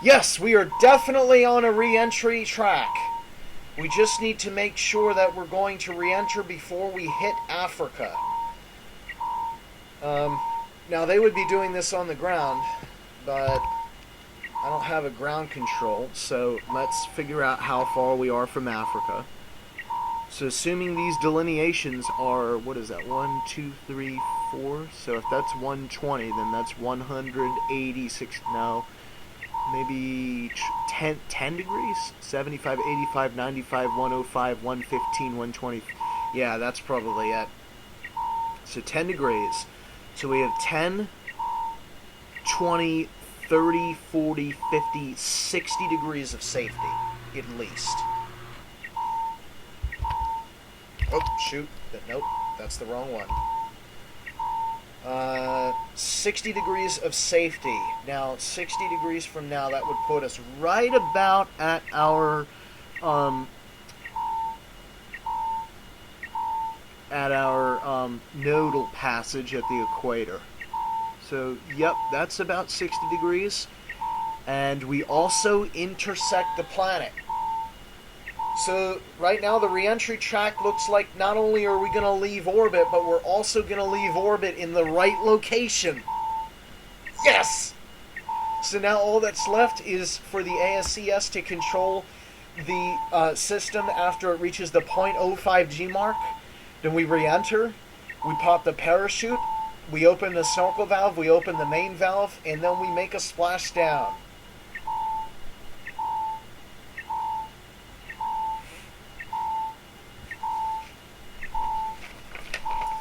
Yes, we are definitely on a re-entry track. We just need to make sure that we're going to re-enter before we hit Africa. Now, they would be doing this on the ground, but I don't have a ground control, so let's figure out how far we are from Africa. So assuming these delineations are, what is that, 1, 2, 3, 4? So if that's 120, then that's 186, no, maybe 10 degrees? 75, 85, 95, 105, 115, 120. Yeah, that's probably it. So 10 degrees. So we have 10, 20, 30, 40, 50, 60 degrees of safety, at least. Oh, shoot. Nope, that's the wrong one. 60 degrees of safety. Now, 60 degrees from now, that would put us right about at our nodal passage at the equator. So, yep, that's about 60 degrees. And we also intersect the planet. So, right now, the re-entry track looks like not only are we going to leave orbit, but we're also going to leave orbit in the right location. Yes! So now all that's left is for the ASCS to control the system after it reaches the 0.05 G mark. Then we re-enter, we pop the parachute, we open the snorkel valve, we open the main valve, and then we make a splashdown.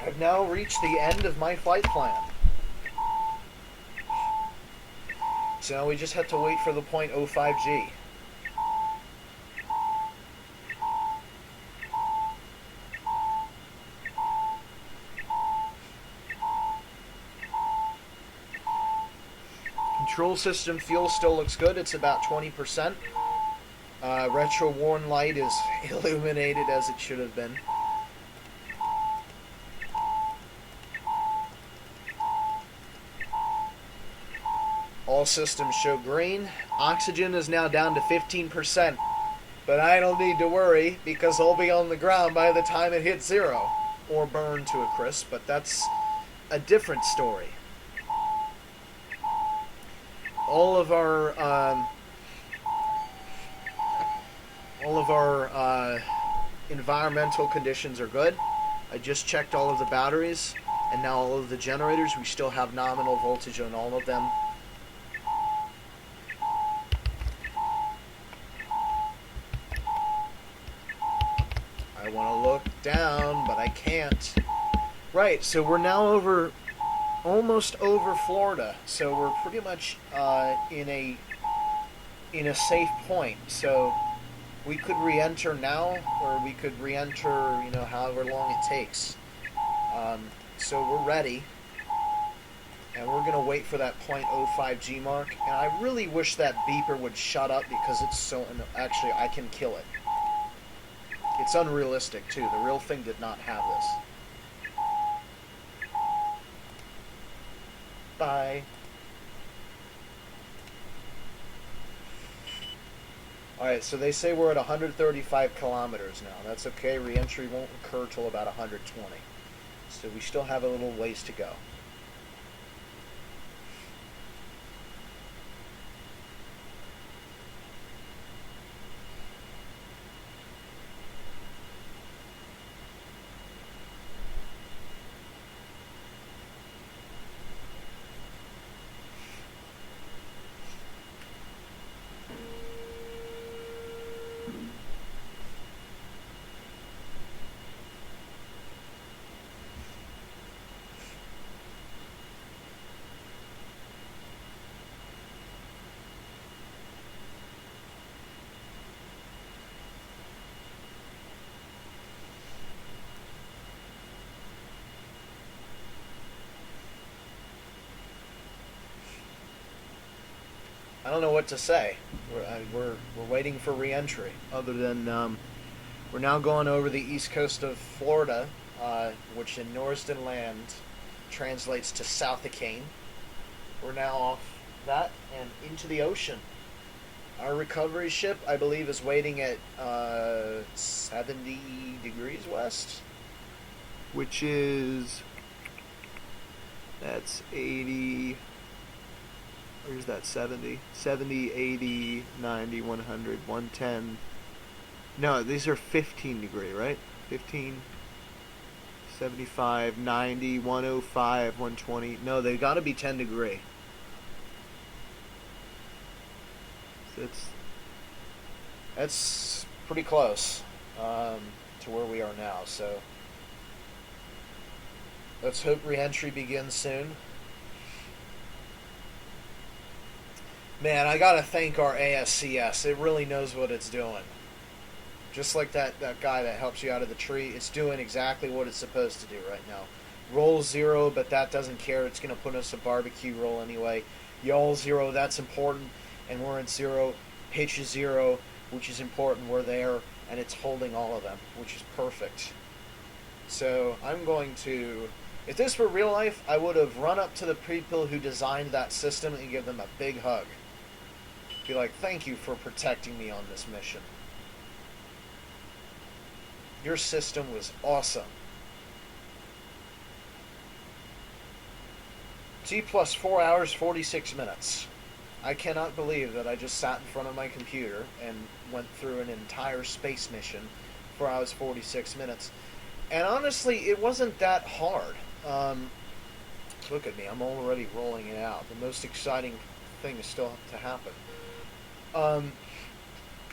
I've now reached the end of my flight plan. So now we just have to wait for the 0.05 G. Control system fuel still looks good. It's about 20%. Retro warn light is illuminated as it should have been. All systems show green. Oxygen is now down to 15%. But I don't need to worry because I'll be on the ground by the time it hits 0. Or burned to a crisp, but that's a different story. All of our environmental conditions are good. I just checked all of the batteries and now all of the generators. We still have nominal voltage on all of them. I want to look down, but I can't. Right, so we're now almost over Florida, so we're pretty much in a safe point. So we could re-enter now, or we could re-enter, however long it takes. So we're ready, and we're gonna wait for that 0.05 G mark. And I really wish that beeper would shut up because it's so. Actually, I can kill it. It's unrealistic too. The real thing did not have this. Bye. Alright, so they say we're at 135 kilometers now. That's okay. Re-entry won't occur till about 120. So we still have a little ways to go. I don't know what to say. We're waiting for re-entry. Other than we're now going over the east coast of Florida, which in Norsden Land translates to South of Kane. We're now off that and into the ocean. Our recovery ship, I believe, is waiting at 70 degrees west, which is, that's 80, where's that 70? 70, 80, 90, 100, 110. No, these are 15 degree, right? 15, 75, 90, 105, 120. No, they got to be 10 degree. So that's pretty close to where we are now. So let's hope reentry begins soon. Man, I gotta thank our ASCS. It really knows what it's doing. Just like that guy that helps you out of the tree, it's doing exactly what it's supposed to do right now. Roll 0, but that doesn't care. It's going to put us a barbecue roll anyway. Yawl 0, that's important, and we're in 0. Pitch 0, which is important. We're there, and it's holding all of them, which is perfect. So I'm going to... If this were real life, I would have run up to the people who designed that system and give them a big hug. Be like, thank you for protecting me on this mission. Your system was awesome. T plus 4 hours, 46 minutes. I cannot believe that I just sat in front of my computer and went through an entire space mission, 4 hours, 46 minutes. And honestly, it wasn't that hard. Look at me, I'm already rolling it out. The most exciting thing is still to happen.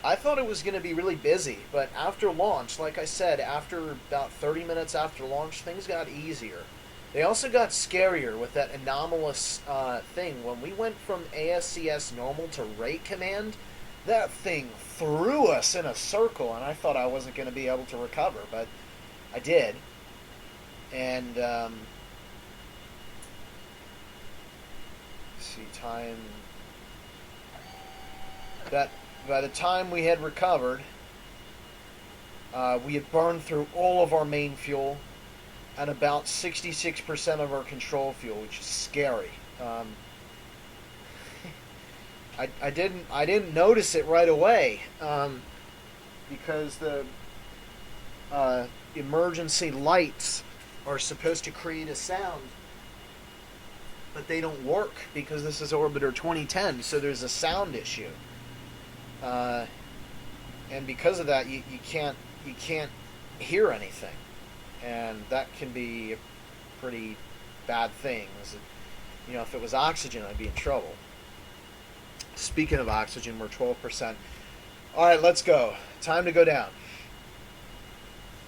I thought it was going to be really busy, but after launch, like I said, after about 30 minutes after launch, things got easier. They also got scarier with that anomalous thing. When we went from ASCS normal to rate command, that thing threw us in a circle, and I thought I wasn't going to be able to recover, but I did. And, let's see, time... By the time we had recovered, we had burned through all of our main fuel and about 66% of our control fuel, which is scary. I didn't notice it right away because the emergency lights are supposed to create a sound, but they don't work because this is Orbiter 2010, so there's a sound issue. And because of that, you can't hear anything, and that can be a pretty bad thing. You know, if it was oxygen, I'd be in trouble. Speaking of oxygen, we're 12%. All right, let's go. Time to go down.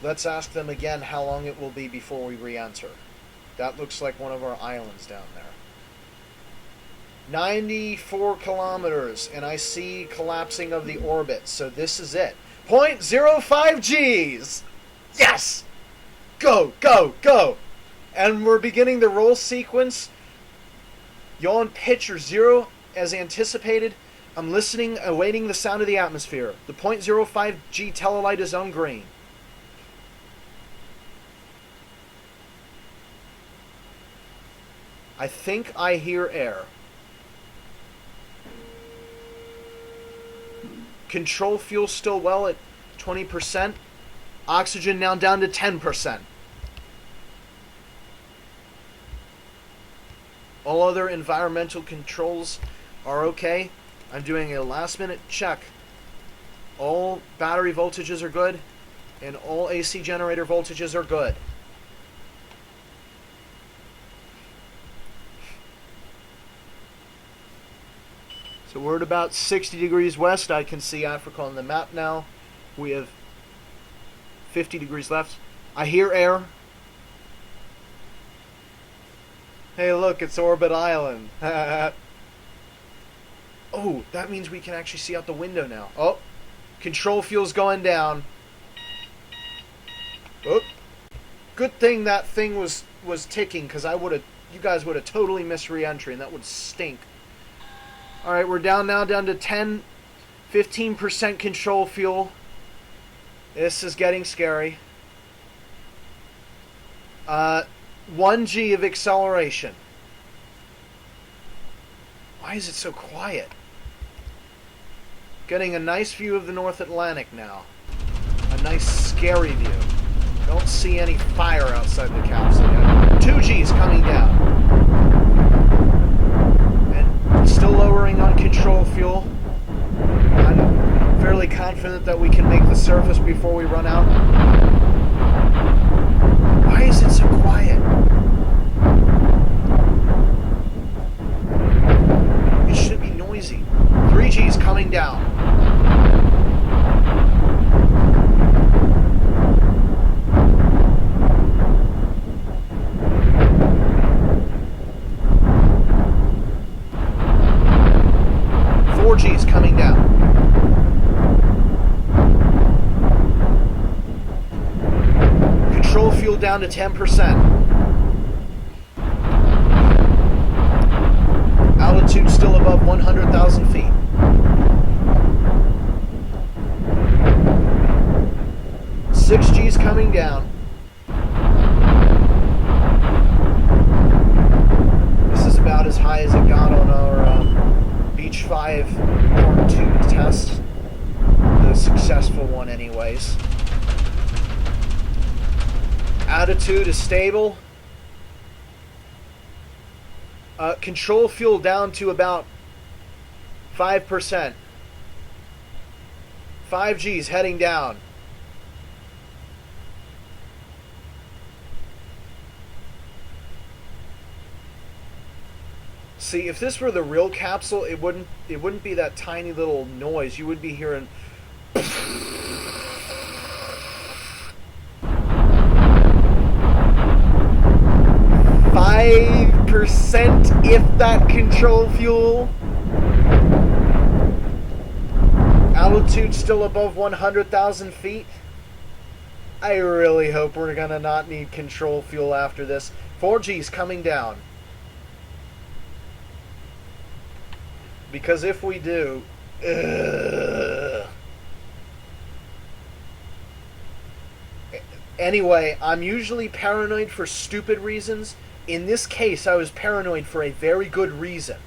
Let's ask them again how long it will be before we re-enter. That looks like one of our islands down there. 94 kilometers, and I see collapsing of the orbit, so this is it. 0.05 Gs! Yes! Go, go, go! And we're beginning the roll sequence. Yaw and pitch are 0, as anticipated. I'm listening, awaiting the sound of the atmosphere. The 0.05 G telelight is on green. I think I hear air. Control fuel still well at 20%. Oxygen now down to 10%. All other environmental controls are okay. I'm doing a last minute check. All battery voltages are good, and all AC generator voltages are good. So we're at about 60 degrees west. I can see Africa on the map now. We have 50 degrees left. I hear air. Hey, look, it's Orbit Island. Oh, that means we can actually see out the window now. Oh, control fuel's going down. Oh, good thing that thing was ticking, because you guys would have totally missed re-entry, and that would stink. All right, we're down now to 15% control fuel. This is getting scary. 1 G of acceleration. Why is it so quiet? Getting a nice view of the North Atlantic now. A nice scary view. Don't see any fire outside the capsule yet. 2G's coming down. And still lowering on control fuel. I'm fairly confident that we can make the surface before we run out. Why is it so quiet? It should be noisy. 3G's coming down. G's coming down. Control fuel down to 10%. Altitude still above 100,000 feet. Six G's coming down. This is about as high as it got on our Beach 5 Part 2 test. The successful one anyways. Attitude is stable. Control fuel down to about 5%. 5G's heading down. See, if this were the real capsule, it wouldn't be that tiny little noise. You would be hearing 5%, if that, control fuel. Altitude still above 100,000 feet. I really hope we're gonna not need control fuel after this. 4G's coming down. Because if we do, Anyway, I'm usually paranoid for stupid reasons. In this case, I was paranoid for a very good reason.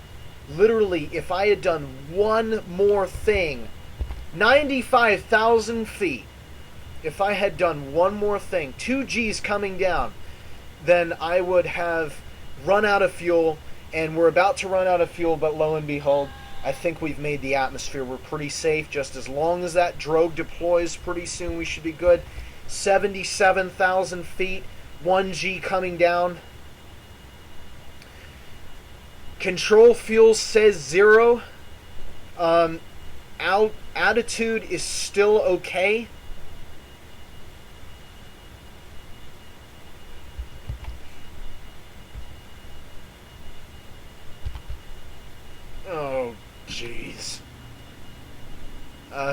Literally, if I had done one more thing, 95,000 feet, if I had done one more thing, 2G's coming down, then I would have run out of fuel. And we're about to run out of fuel, but lo and behold, I think we've made the atmosphere. We're pretty safe. Just as long as that drogue deploys pretty soon, we should be good. 77,000 feet, 1G coming down. Control fuel says 0. Attitude is still okay. Oh, jeez.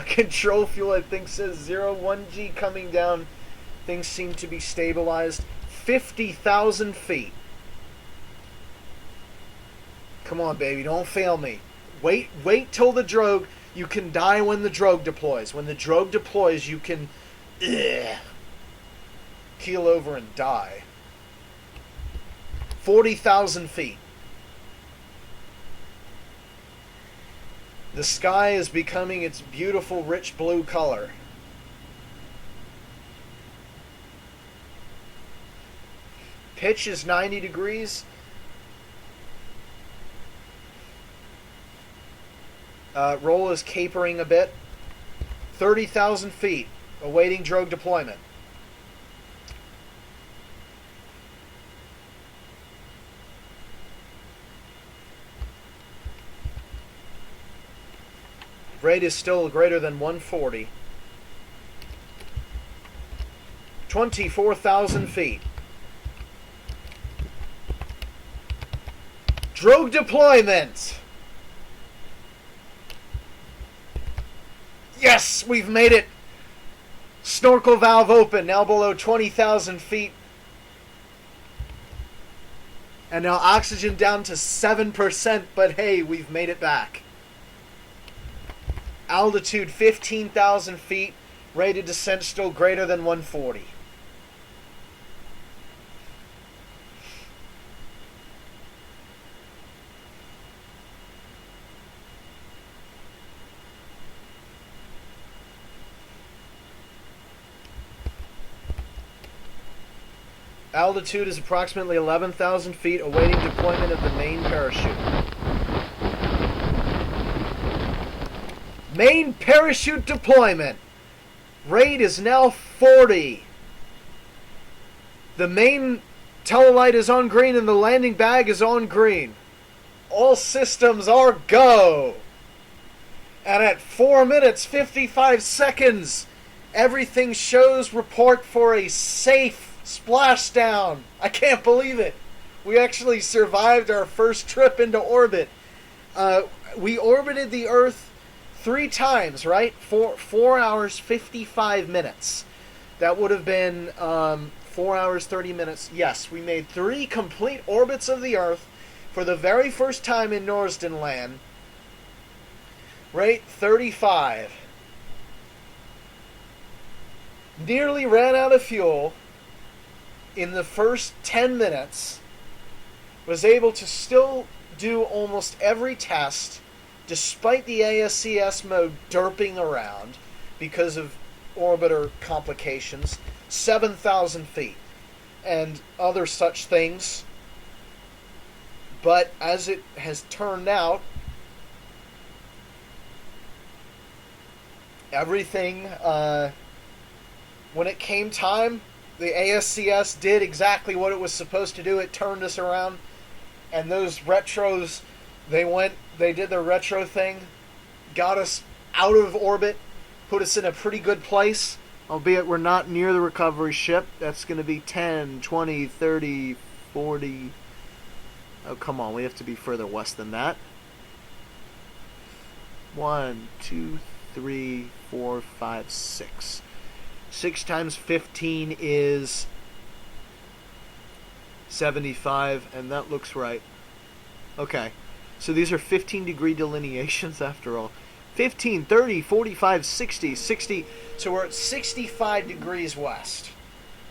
Control fuel, I think, says 0. 1G coming down. Things seem to be stabilized. 50,000 feet. Come on, baby. Don't fail me. Wait till the drogue. You can die when the drogue deploys. When the drogue deploys, you can keel over and die. 40,000 feet. The sky is becoming its beautiful, rich blue color. Pitch is 90 degrees. Roll is capering a bit. 30,000 feet, awaiting drogue deployment. Rate is still greater than 140. 24,000 feet. Drogue deployment! Yes, we've made it! Snorkel valve open, now below 20,000 feet. And now oxygen down to 7%, but hey, we've made it back. Altitude 15,000 feet, rate of descent still greater than 140. Altitude is approximately 11,000 feet, awaiting deployment of the main parachute. Main parachute deployment. Rate is now 40. The main telelight is on green and the landing bag is on green. All systems are go. And at 4 minutes 55 seconds, everything shows report for a safe splashdown. I can't believe it. We actually survived our first trip into orbit. We orbited the Earth 3 times, right? 4 hours 55 minutes. That would have been 4 hours 30 minutes. Yes, we made 3 complete orbits of the Earth for the very first time in Norsden Land. Rate 35. Nearly ran out of fuel in the first 10 minutes. Was able to still do almost every test despite the ASCS mode derping around because of orbiter complications. 7,000 feet and other such things. But as it has turned out, everything, when it came time, the ASCS did exactly what it was supposed to do. It turned us around, and those retros, they did their retro thing, got us out of orbit, put us in a pretty good place, albeit we're not near the recovery ship. That's going to be 10, 20, 30, 40... Oh, come on, we have to be further west than that. 1, 2, 3, 4, 5, 6. 6 times 15 is 75, and that looks right. Okay, so these are 15-degree delineations after all. 15, 30, 45, 60, 60. So we're at 65 degrees west.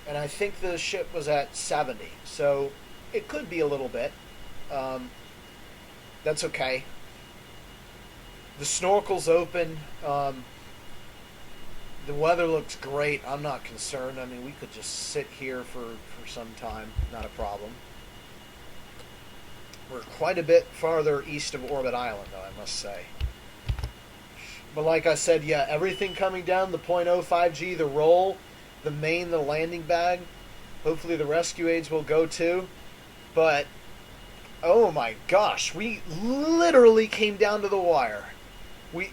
And I think the ship was at 70. So it could be a little bit. That's okay. The snorkel's open. The weather looks great. I'm not concerned. I mean, we could just sit here for some time. Not a problem. We're quite a bit farther east of Orbit Island, though, I must say. But like I said, yeah, everything coming down, the .05G, the roll, the main, the landing bag. Hopefully the rescue aids will go too. But, oh my gosh, we literally came down to the wire. We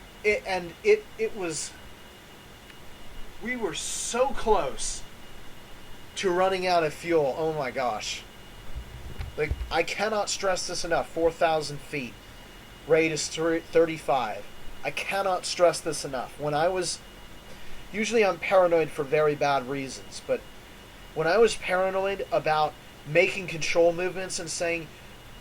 were so close to running out of fuel. Oh my gosh. Like, I cannot stress this enough. 4,000 feet. Rate is 35. I cannot stress this enough. Usually I'm paranoid for very bad reasons, but when I was paranoid about making control movements and saying,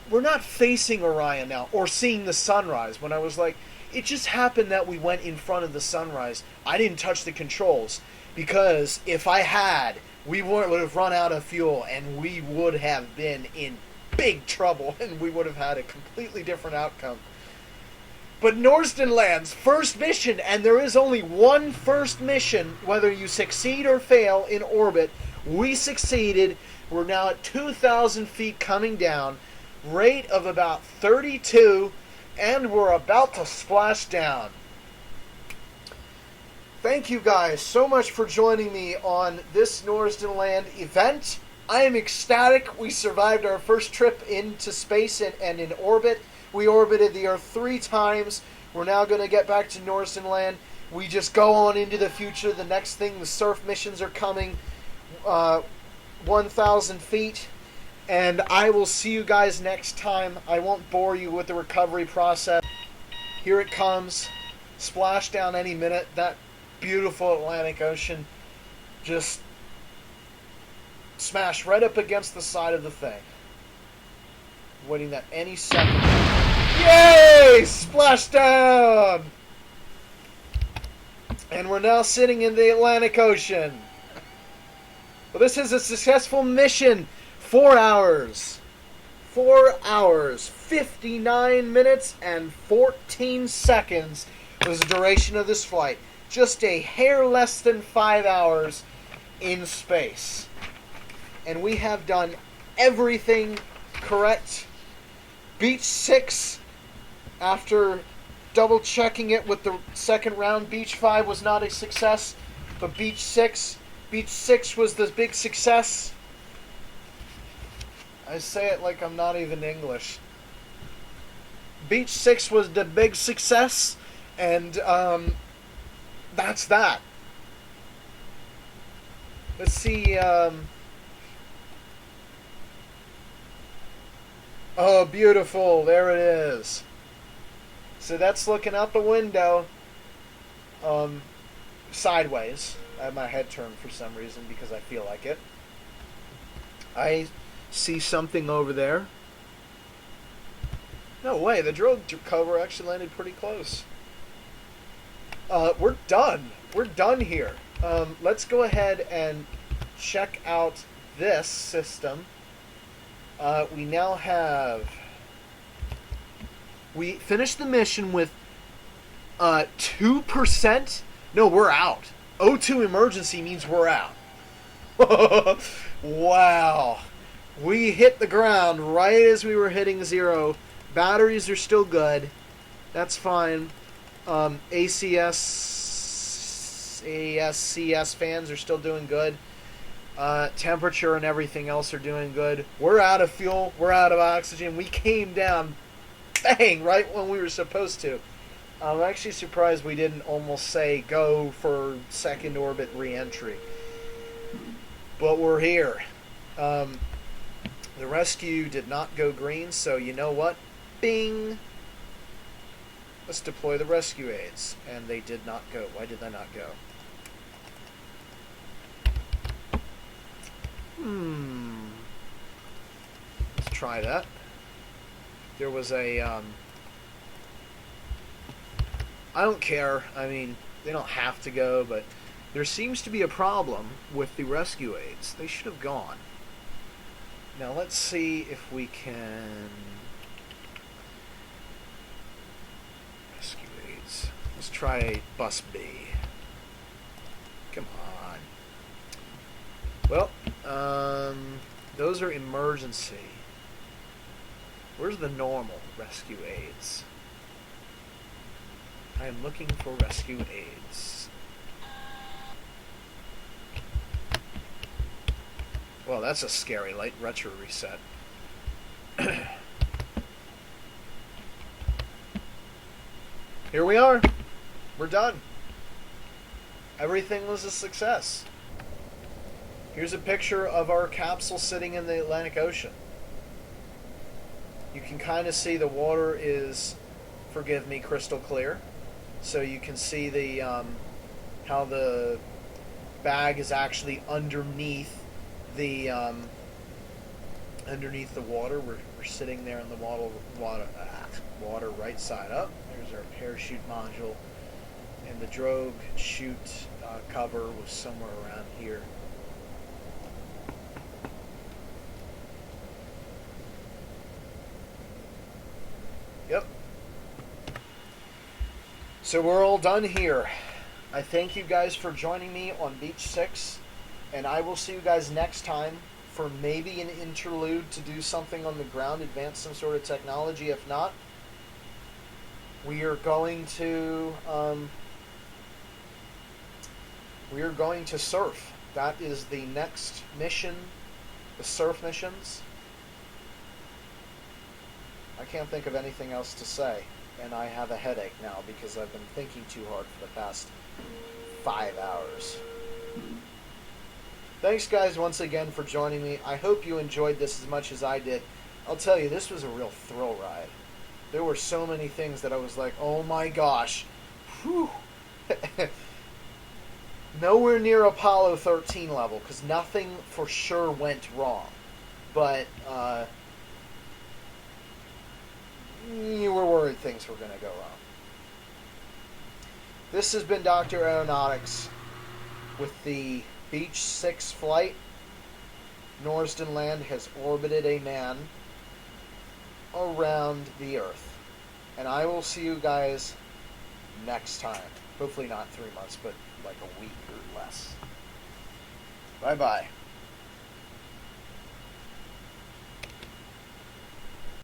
we're not facing Orion now, or seeing the sunrise, when I was like, it just happened that we went in front of the sunrise. I didn't touch the controls, because if I had, we would have run out of fuel, and we would have been in big trouble, and we would have had a completely different outcome. But Norsden Land's first mission, and there is only one first mission, whether you succeed or fail in orbit, we succeeded. We're now at 2,000 feet coming down, rate of about 32, and we're about to splash down. Thank you guys so much for joining me on this Norsden Land event. I am ecstatic. We survived our first trip into space and in orbit. We orbited the Earth 3 times. We're now going to get back to Norsden Land. We just go on into the future. The next thing, the surf missions are coming. 1,000 feet. And I will see you guys next time. I won't bore you with the recovery process. Here it comes. Splashdown any minute. That beautiful Atlantic Ocean just smashed right up against the side of the thing. Waiting that any second. Yay! Splashdown! And we're now sitting in the Atlantic Ocean. Well, this is a successful mission. 4 hours. 4 hours, 59 minutes, and 14 seconds was the duration of this flight. Just a hair less than 5 hours in space. and we have done everything correct. Beach 6, after double checking it with the second round, Beach 5 was not a success, but Beach 6 was the big success. I say it like I'm not even English. Beach 6 was the big success, and that's that. Let's see. Oh, beautiful. There it is. So that's looking out the window sideways. I have my head turned for some reason because I feel like it. I see something over there. No way, the drill cover actually landed pretty close. We're done. We're done here. Let's go ahead and check out this system. We now have... We finished the mission with 2%. No, we're out. O2 emergency means we're out. Wow. We hit the ground right as we were hitting 0. Batteries are still good. That's fine. ACS, CS fans are still doing good. Temperature and everything else are doing good. We're out of fuel. We're out of oxygen. We came down, bang, right when we were supposed to. I'm actually surprised we didn't almost say go for second orbit reentry. But we're here. The rescue did not go green, so you know what? Bing! Let's deploy the rescue aids. And they did not go. Why did they not go? Let's try that. There was a, I don't care. I mean, they don't have to go, but there seems to be a problem with the rescue aids. They should have gone. Now let's see if we can... Rescue aids. Let's try bus B. Come on. Well, those are emergency. Where's the normal rescue aids? I am looking for rescue aids. Well, that's a scary light. Retro reset. Here we are. We're done. Everything was a success. Here's a picture of our capsule sitting in the Atlantic Ocean. You can kind of see the water is, forgive me, crystal clear. So you can see the how the bag is actually underneath the water. We're sitting there in the water right side up. There's our parachute module, and the drogue chute cover was somewhere around here. Yep. So we're all done here. I thank you guys for joining me on Beach 6, and I will see you guys next time for maybe an interlude to do something on the ground, advance some sort of technology. If not, we are going to surf. That is the next mission, the surf missions. I can't think of anything else to say, and I have a headache now because I've been thinking too hard for the past 5 hours. Thanks guys once again for joining me. I hope you enjoyed this as much as I did. I'll tell you, this was a real thrill ride. There were so many things that I was like, oh my gosh. Whew. Nowhere near Apollo 13 level, because nothing for sure went wrong. But, you were worried things were going to go wrong. This has been Dr. Aeronautics with the Beach 6 flight. Norsden Land has orbited a man around the Earth. And I will see you guys next time. Hopefully not 3 months, but like a week or less. Bye-bye.